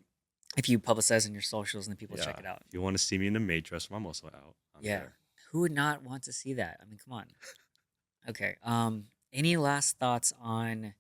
if you publicize in your socials and then people check yeah. it out. If you want to see me in the Maid dress when I'm also out, I'm Yeah. there. Who would not want to see that? I mean, come on. Okay. Any last thoughts on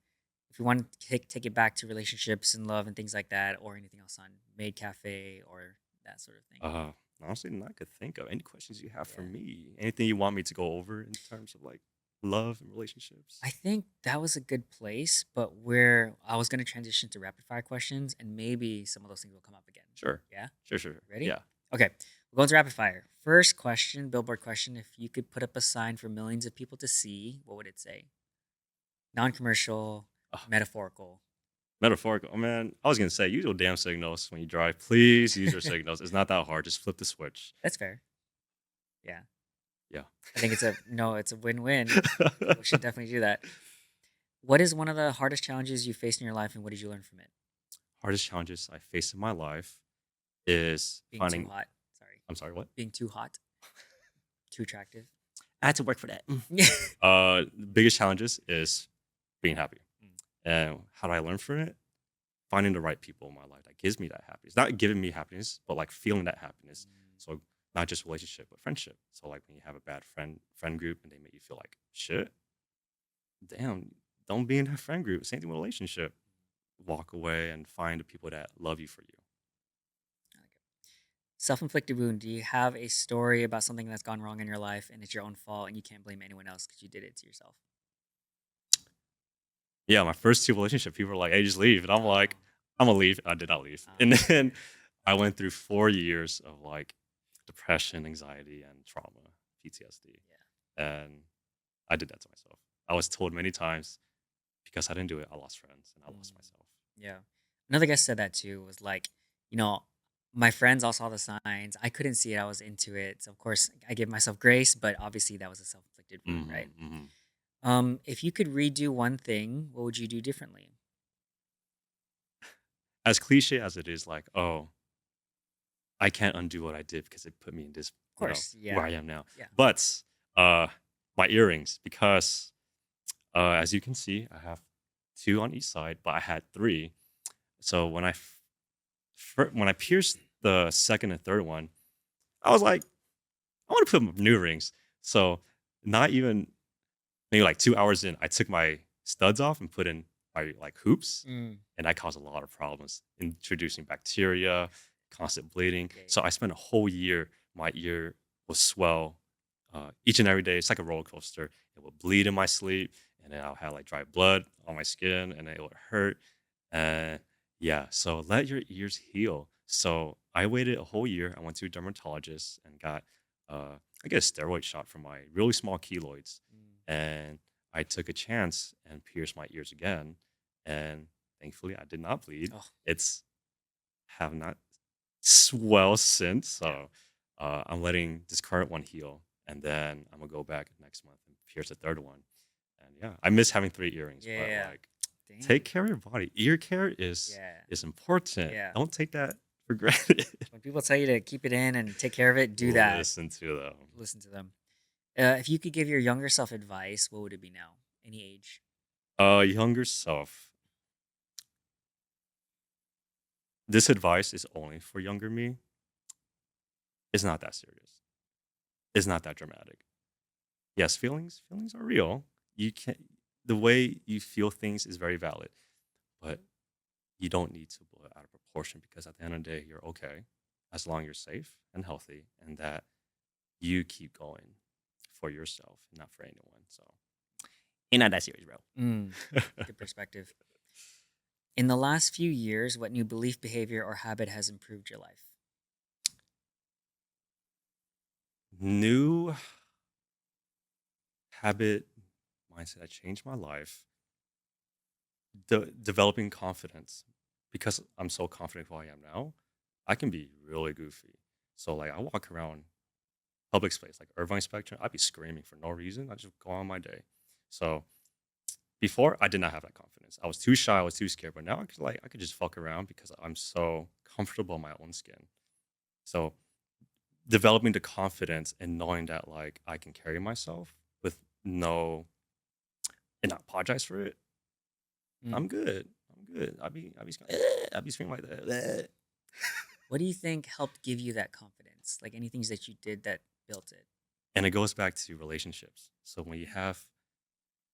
if you want to take it back to relationships and love and things like that, or anything else on Maid Cafe or that sort of thing? Uh, Honestly, not could think of any questions you have for Yeah. me. Anything you want me to go over in terms of like love and relationships? I think that was a good place, but where I was going to transition to rapid fire questions, and maybe some of those things will come up again. Sure, Yeah. sure. Ready? Yeah. Okay. We're going to rapid fire. First question, billboard question. If you could put up a sign for millions of people to see, what would it say? Non commercial, Ah, metaphorical. metaphorical. Oh, man, I was gonna say use your damn signals when you drive. Please use your signals. It's not that hard. Just flip the switch. That's fair. Yeah. Yeah. I think it's a win win. People should definitely do that. What is one of the hardest challenges you faced in your life, and what did you learn from it? Hardest challenges I face in my life is Being too finding. hot. Sorry. I'm sorry. What? Being too hot. Too attractive. I had to work for that. Yeah. The biggest challenges is being happy. Mm. And how do I learn from it? Finding the right people in my life that gives me that happiness. Not giving me happiness, but like feeling that happiness. So not just relationship, but friendship. So like when you have a bad friend group and they make you feel like shit, damn, don't be in that friend group. Same thing with relationship. Walk away and find the people that love you for you. Self inflicted wound. Do you have a story about something that's gone wrong in your life and it's your own fault and you can't blame anyone else because you did it to yourself? Yeah, my first two relationship, people were like, "Hey, just leave," and I'm like, Oh, "I'm gonna leave." I did not leave, and then I went through 4 years of like depression, anxiety, and trauma, PTSD, yeah. and I did that to myself. I was told many times because I didn't do it, I lost friends and I lost Mm, myself. yeah. Another guest said that too, was like, you know, my friends all saw the signs. I couldn't see it. I was into it. So, of course, I gave myself grace, but obviously that was a self inflicted wound, right? Hmm. If you could redo one thing, what would you do differently? As cliche as it is, like, oh, I can't undo what I did because it put me in this, Of course. where Yeah. I am now. Yeah. But uh, my earrings, because as you can see, I have two on each side, but I had three. So when I pierced the second and third one, I was like, I want to put new rings. So not even maybe like 2 hours in, I took my studs off and put in my like hoops, Mm, and that caused a lot of problems, introducing bacteria, constant bleeding. yeah. So I spent a whole year. My ear would swell each and every day. It's like a roller coaster. It would bleed in my sleep, and then I'll have like dry blood on my skin, and then it would hurt. And yeah, so let your ears heal. So I waited a whole year. I went to a dermatologist and got, I guess, a steroid shot for my really small keloids, Mm. and I took a chance and pierced my ears again, and thankfully I did not bleed. Oh, It's have not swelled since, yeah. so I'm letting this current one heal, and then I'm gonna go back next month and pierce the third one. And yeah, I miss having three earrings, but Yeah. like take Dang. care of your body. Ear care Yeah. is important. Yeah. Don't take that for granted. When people tell you to keep it in and take care of it, do that. Listen to them. Listen to them. If you could give your younger self advice, what would it be now? Any age? Younger self. This advice is only for younger me. It's not that serious. It's not that dramatic. Yes, feelings are real. You can The way you feel things is very valid, but you don't need to blow it out of proportion because at the end of the day, you're okay as long as you're safe and healthy and that you keep going for yourself, not for anyone. So, ain't not that serious, bro. Mm, good perspective. In the last few years, what new belief, behavior, or habit has improved your life? New habit, mindset that changed my life. Developing confidence because I'm so confident who I am now. I can be really goofy. So like I walk around public space like Irvine Spectrum, I'd be screaming for no reason. I just go on my day. So Before, I did not have that confidence. I was too shy. I was too scared. But now I could just fuck around because I'm so comfortable in my own skin. So developing the confidence and knowing that like I can carry myself with no and not apologize for it. Mm. I'm good. I'm good. I be screaming like that. What do you think helped give you that confidence? Like any things that you did that built it? And it goes back to relationships. So when you have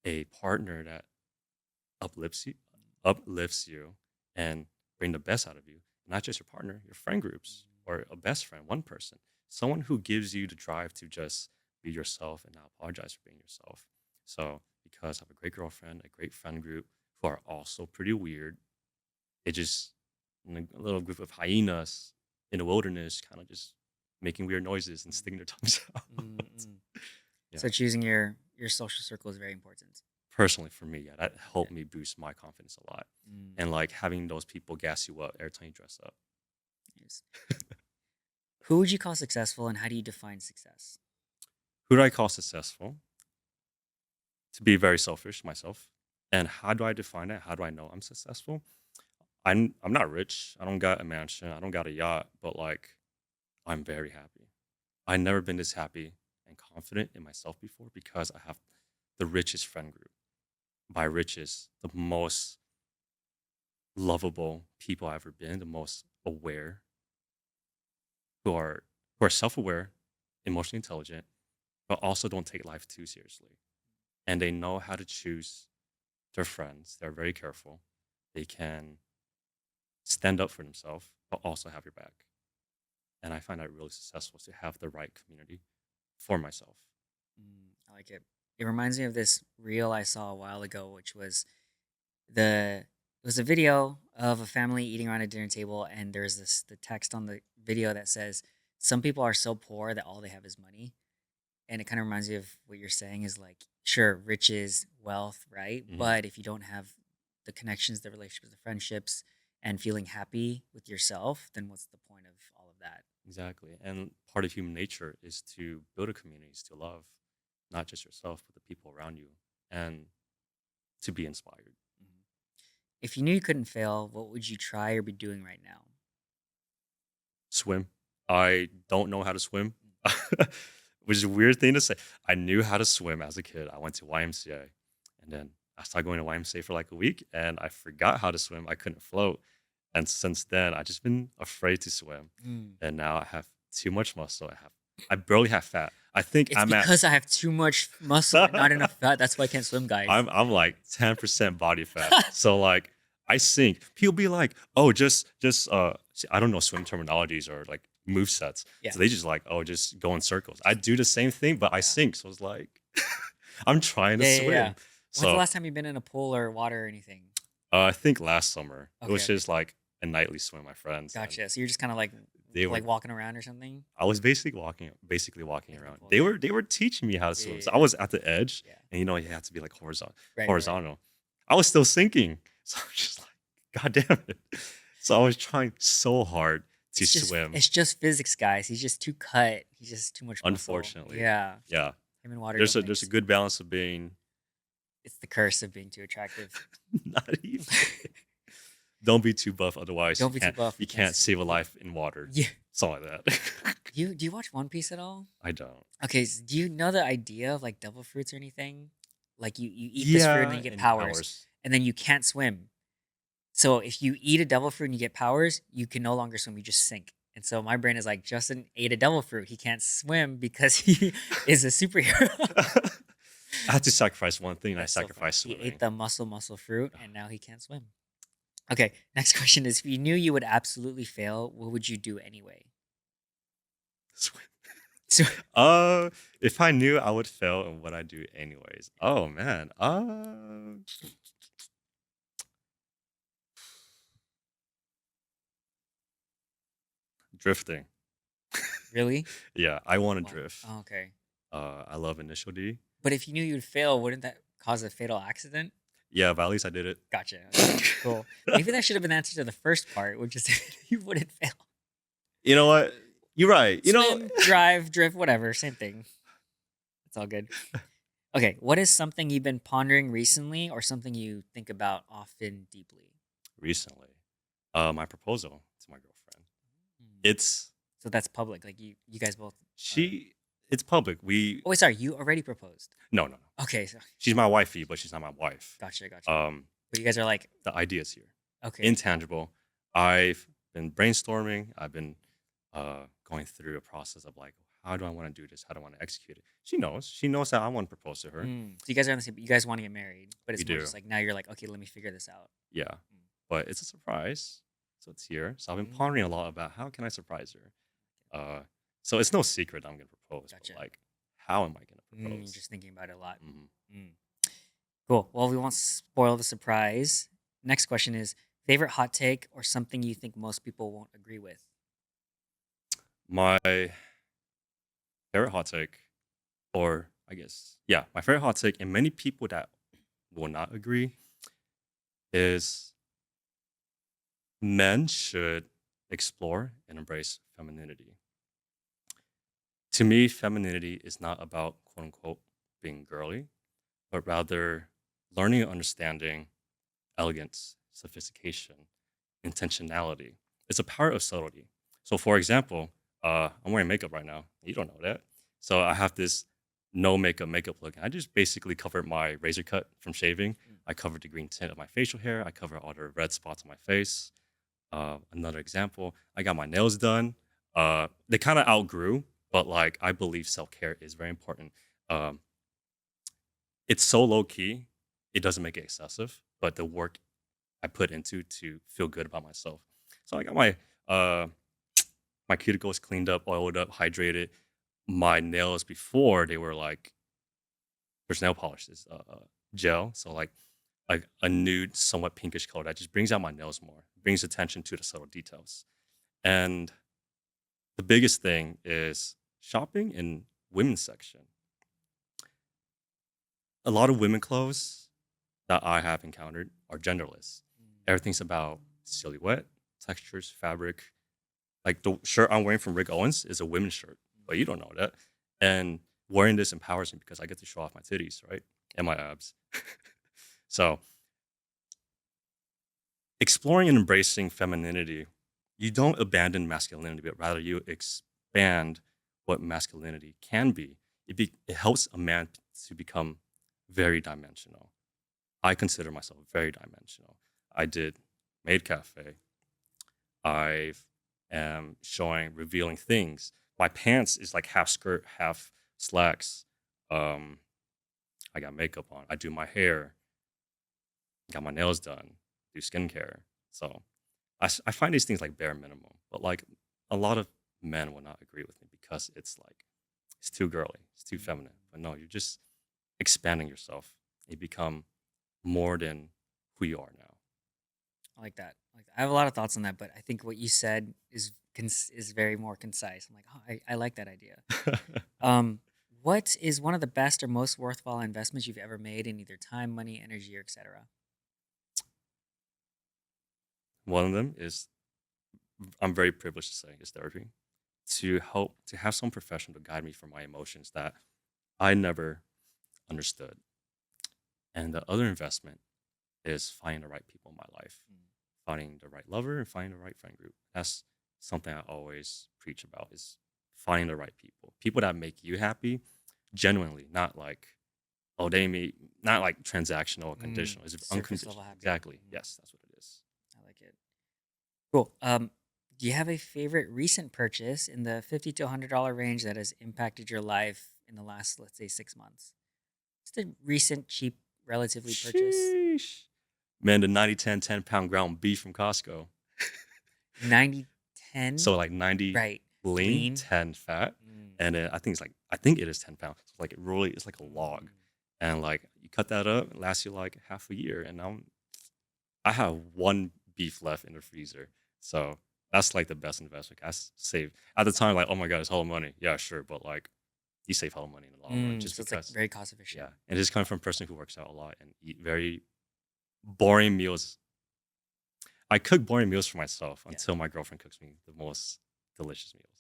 a partner that uplifts you, uplifts you, and bring the best out of you, not just your partner, your friend groups, or a best friend, one person, someone who gives you the drive to just be yourself and not apologize for being yourself. So because I have a great girlfriend, a great friend group who are also pretty weird, it just a little group of hyenas in the wilderness, kind of just making weird noises and sticking their tongues out. Mm-mm. Yeah. So choosing your social circle is very important. Personally, for me, yeah, that Yeah. helped me boost my confidence a lot. Mm, And like having those people gas you up every time you dress up. nice. Who would you call successful, and how do you define success? Who do I call successful? To be very selfish myself. And how do I define that? How do I know I'm successful? I'm not rich. I don't got a mansion. I don't got a yacht, but like I'm very happy. I've never been this happy and confident in myself before because I have the richest friend group. By richest, the most lovable people I've ever been, the most aware, who are self-aware, emotionally intelligent, but also don't take life too seriously. And they know how to choose their friends. They're very careful. They can stand up for themselves, but also have your back. And I find that really successful to have the right community for myself. I like it. It reminds me of this reel I saw a while ago, which was it was a video of a family eating around a dinner table, and there's the text on the video that says, "Some people are so poor that all they have is money." And it kind of reminds me of what you're saying is like, sure, riches, wealth, right? Mhm. But if you don't have the connections, the relationships, the friendships, and feeling happy with yourself, then what's the point of all of that? Exactly. And part of human nature is to build a community, is to love not just yourself, but the people around you and to be inspired. Mhm. If you knew you couldn't fail, what would you try or be doing right now? Swim. I don't know how to swim, which is a weird thing to say. I knew how to swim as a kid. I went to YMCA and then I started going to YMCA for like a week and I forgot how to swim. I couldn't float. And since then, I've just been afraid to swim. Mm. And now I have too much muscle. I barely have fat. I think It's I'm at because I have too much muscle and not enough fat. That's why I can't swim, guys. I'm like 10% body fat. So like I sink. People be like, oh, see, I don't know swim terminologies or like move sets. Yeah. So they just like, oh, just go in circles. I do the same thing, but I Yeah. sink. So it's like I'm trying to Yeah, yeah, swim. yeah. When's the So last time you've been in a pool or water or anything? I think last summer it Okay, was okay. just like a nightly swim with my friends. And Gotcha. So you're just kind of they were like walking around or something? I was basically walking In the around. pool, yeah. They were teaching me how to Yeah, swim. yeah, So I yeah. was at the edge, Yeah. and you know you have to be like Right. horizontal. I was still sinking, so I'm just like, God damn it! So I was trying so hard to swim. It's just physics, guys. He's just too cut. He's just too much muscle. Unfortunately, Yeah. yeah. Him and water There's don't there's a mix. good balance of being It's the curse of being too attractive. not even. Don't be too buff, otherwise Don't be too buff. you can't save a life in water. Yeah. Something like that. Do you watch One Piece at all? I don't. Okay, so do you know the idea of like devil fruits or anything? Like you eat this fruit and then you get and powers, and then you can't swim. So if you eat a devil fruit and you get powers, you can no longer swim. You just sink. And so my brain is like, Justin ate a devil fruit. He can't swim because he is a superhero. I had to sacrifice one thing, and I That's so funny. sacrificed He swimming. ate the muscle fruit, and now he can't swim. Okay, next question is: if you knew you would absolutely fail, what would you do anyway? Swim. So If I knew I would fail and what I do anyways. Oh man. Drifting. really? Yeah, I want to Wow. drift. Oh, okay. I love initial D. But if you knew you'd fail, wouldn't that cause a fatal accident? Yeah, but at least I did it. Gotcha. Okay, cool. Maybe that should have been the answer to the first part, which is you wouldn't fail. You know what? You're right. You know, Swim, drive, drift, whatever, same thing. It's all good. Okay, what is something you've been pondering recently or something you think about often deeply? Recently. My proposal to my girlfriend. Mm. It's So that's public. Like you guys both are. she. It's public. We Oh, wait, sorry, you already proposed. no, no, no. Okay, so She's my wifey, but she's not my wife. gotcha, gotcha. Um, But you guys are like, the idea's here. okay, Intangible. I've been brainstorming. I've been going through a process of like, how do I want to do this? How do I want to execute it? She knows. She knows that I want to propose to her. so you guys are on the same. You guys want to get married, but We it's more do. just like now you're like, okay, let me figure this out. Yeah. But it's a surprise. So it's here. So I've been Mm, pondering a lot about how can I surprise her. Uh, so it's no secret I'm gonna propose, but gotcha. like, how am I gonna You're propose? just thinking about it a lot. Mhm. Mm. Cool. Well, we won't spoil the surprise. Next question is favorite hot take or something you think most people won't agree with. My favorite hot take, or I guess, yeah, my favorite hot take, and many people that will not agree, is men should explore and embrace femininity. To me, femininity is not about quote unquote being girly, but rather learning and understanding elegance, sophistication, intentionality. It's a power of subtlety. So, for example, I'm wearing makeup right now. You don't know that. So I have this no makeup look. I just basically covered my razor cut from shaving. Mm. I covered the green tint of my facial hair. I covered all the red spots on my face. Another example, I got my nails done. They kind of outgrew, but like I believe self care is very important. Um, it's so low key, it doesn't make it excessive, but the work I put into to feel good about myself. So I got uh my cuticles cleaned up, oiled up, hydrated. My nails before they were like there's nail polish, is gel, so like a nude, somewhat pinkish color that just brings out my nails more, brings attention to the subtle details. And the biggest thing is shopping in women's section. A lot of women clothes that I have encountered are genderless. Everything's about silhouette, textures, fabric. Like the shirt I'm wearing from Rick Owens is a women's shirt, but you don't know that. And wearing this empowers me because I get to show off my titties, right? And my abs. So exploring and embracing femininity, you don't abandon masculinity, but rather you expand what masculinity can be. It helps a man to become very dimensional. I consider myself very dimensional. I did Maid Cafe. I am showing revealing things. My pants is like half skirt, half slacks. Um, I got makeup on. I do my hair. Got my nails done. Do skincare. So I find these things like bare minimum. But like a lot of men will not agree with me because it's like it's too girly, it's too feminine. But no, you're just expanding yourself. You become more than who you are now. I like that. I have a lot of thoughts on that, but I think what you said is very more concise. I'm like, oh, I like that idea. Um, what is one of the best or most worthwhile investments you've ever made in either time, money, energy, or etc.? One of them is I'm very privileged to say is therapy to help to have some professional to guide me for my emotions that I never understood. And the other investment is finding the right people in my life, finding the right lover and finding the right friend group. That's something I always preach about is finding the right people, people that make you happy, genuinely, not like oh they me, not like transactional or conditional. It's Surface level unconditional. happy. Exactly. Yes, that's what it is. I like it. Cool. Do you have a favorite recent purchase in the $50 to $100 range that has impacted your life in the last, let's say, 6 months? Just a recent, cheap, relatively purchase. Sheesh. Man, the 90-10 10 pound ground beef from Costco. 90 10. So like 90 Right. lean, Lean. 10 fat. And then I think it is 10 pounds. So like it really it's like a log. And like you cut that up, it lasts you like half a year. And now I have one beef left in the freezer. So that's like the best investment. Save at the time, like, oh my God, it's hella money. Yeah, sure. But like you save hella money in the long run just So it's like because very cost efficient. yeah. And just coming from a person who works out a lot and eat very boring meals. I cook boring meals for myself Yeah. until my girlfriend cooks me the most delicious meals.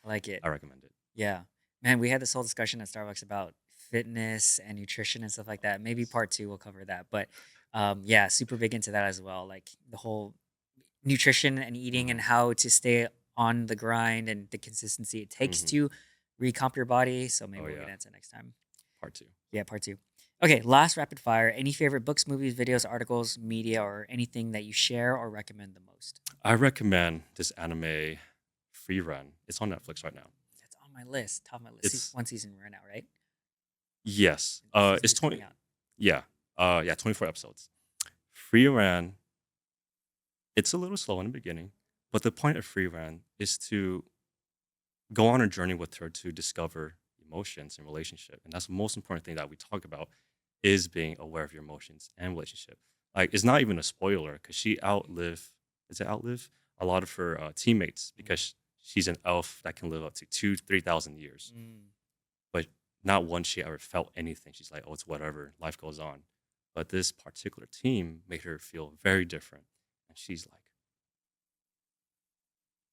I like it. I recommend it. Yeah. Man, we had this whole discussion at Starbucks about fitness and nutrition and stuff like that. Maybe part two will cover that. But yeah, super big into that as well. Like the whole nutrition and eating and Hmm. how to stay on the grind and the consistency it takes Hmm. to recomp your body. So maybe Oh we'll get yeah, into it next time. part two. Yeah, part two. Okay, last rapid fire. Any favorite books, movies, videos, articles, media, or anything that you share or recommend the most? I recommend this anime Free Run. It's on Netflix right now. That's on my list. Top of my list. It's One season right now, right? yes. Season It's two's coming 20. out. Yeah. Yeah. 24 episodes. Free Run. It's a little slow in the beginning, but the point of Free Run is to go on a journey with her to discover emotions and relationship, and that's the most important thing that we talk about is being aware of your emotions and relationship. Like it's not even a spoiler because she outlive is it outlive a lot of her teammates because she's an elf that can live up to 2-3,000 years, Mm. but not once she ever felt anything. She's like, oh, it's whatever, life goes on. But this particular team made her feel very different, and she's like,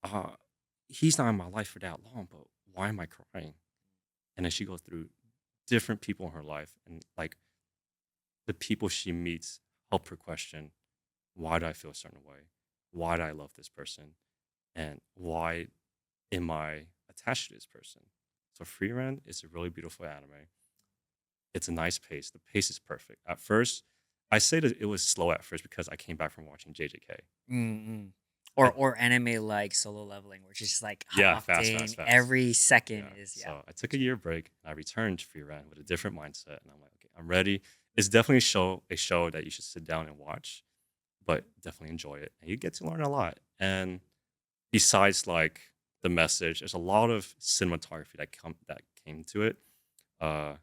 uh, he's not in my life for that long, but why am I crying? And then she goes through different people in her life, and like the people she meets help her question, why do I feel a certain way? Why do I love this person? And why am I attached to this person? So Free Run is a really beautiful anime. It's a nice pace. The pace is perfect. At first, I say that it was slow at first because I came back from watching JJK. Mm-mm. I, Or anime like Solo Leveling, which is just like high yeah, fast, octane. fast, fast. Every second Yeah. is So I took a legit. year break. I returned to Free Run with a different mindset, and I'm like, okay, I'm ready. It's definitely a show that you should sit down and watch, but definitely enjoy it, and you get to learn a lot. And besides like the message, there's a lot of cinematography that came to it. Uh,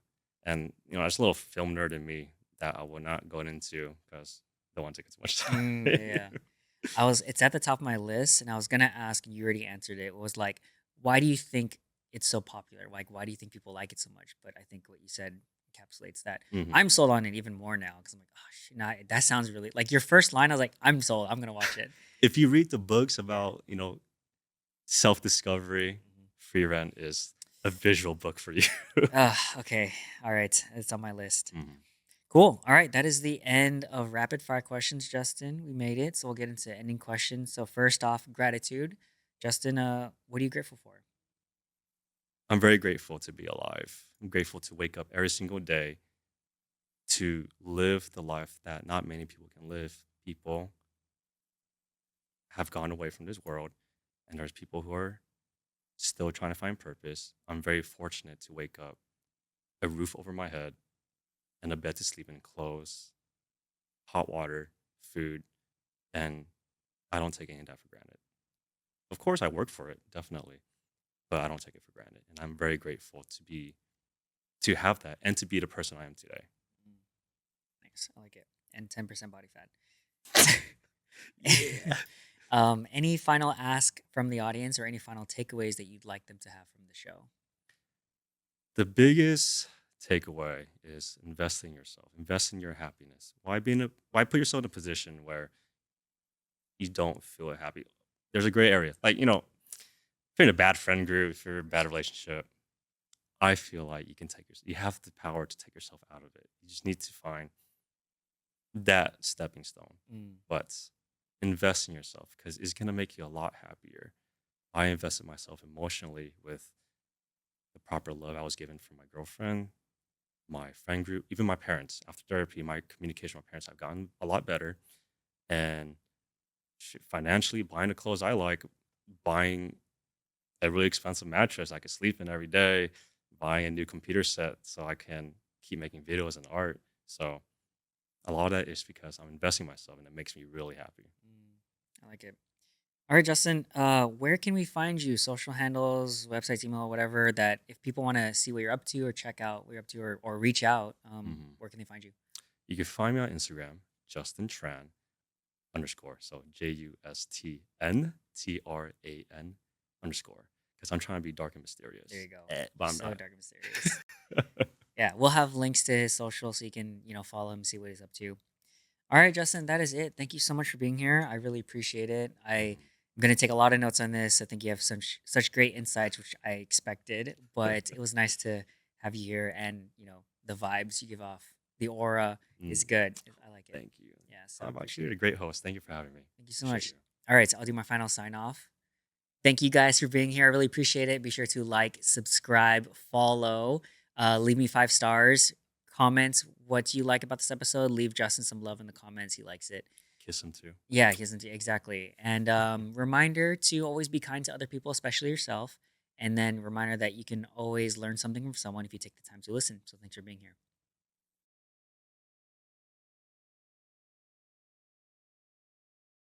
and there's a little film nerd in me that I will not go into because I don't want to take too much Mm, time. yeah. It's at the top of my list, and I was gonna ask, and you already answered it. It was like, why do you think it's so popular? Like, why do you think people like it so much? But I think what you said encapsulates that. Hmm. I'm sold on it even more now because I'm like, oh shit, nah, that sounds really like your first line. I was like, I'm sold. I'm gonna watch it. If you read the books Yeah. about self discovery, Mhm. Free Rent is a visual book for you. Okay. All right. It's on my list. Mhm. Cool. All right. That is the end of rapid fire questions, Justin. We made it. So we'll get into ending questions. So first off, gratitude. Justin, what are you grateful for? I'm very grateful to be alive. I'm grateful to wake up every single day to live the life that not many people can live. People have gone away from this world, and there's people who are still trying to find purpose. I'm very fortunate to wake up, a roof over my head, and a bed to sleep in, clothes, hot water, food, and I don't take any of that for granted. Of course, I work for it, definitely, but I don't take it for granted. And I'm very grateful to have that and to be the person I am today. Mm, nice. I like it. And 10% body fat. Yeah. Any final ask from the audience or any final takeaways that you'd like them to have from the show? The biggest takeaway is invest in yourself, invest in your happiness. Why put yourself in a position where you don't feel happy? There's a gray area. Like, if you're in a bad friend group, if you're in a bad relationship, I feel like you have the power to take yourself out of it. You just need to find that stepping stone. Mm, But invest in yourself because it's going to make you a lot happier. I invested myself emotionally with the proper love I was given from my girlfriend, my friend group, even my parents. After therapy, my communication with my parents have gotten a lot better. And financially, buying the clothes I like, buying a really expensive mattress I could sleep in every day, buying a new computer set so I can keep making videos and art. So a lot of that is because I'm investing in myself and it makes me really happy. I like it. All right, Justin. Where can we find you? Social handles, websites, email, whatever. That if people want to see what you're up to or check out what you're up to or reach out, Mhm. where can they find you? You can find me on Instagram, Justin Tran underscore. So JUSTNTRAN underscore. Because I'm trying to be dark and There mysterious. you go. But I'm So not. dark and mysterious. Yeah, we'll have links to his social so you can follow him, see what he's up to. All right, Justin, that is it. Thank you so much for being here. I really appreciate it. I'm Mhm. gonna take a lot of notes on this. I think you have such great insights, which I expected, but it was nice to have you here, and the vibes you give off, the aura is Mm, good. I like it. thank you. Yeah, so I I'm appreciate actually a it. great host. Thank you for having me. Thank you so Appreciate much. you. All right, so I'll do my final sign off. Thank you guys for being here. I really appreciate it. Be sure to like, subscribe, follow, leave me 5 stars, comment what you like about this episode. Leave Justin some love in the comments. He likes it. Kiss him too. Yeah, he doesn't exactly. And reminder to always be kind to other people, especially yourself. And then reminder that you can always learn something from someone if you take the time to listen. So thanks for being here.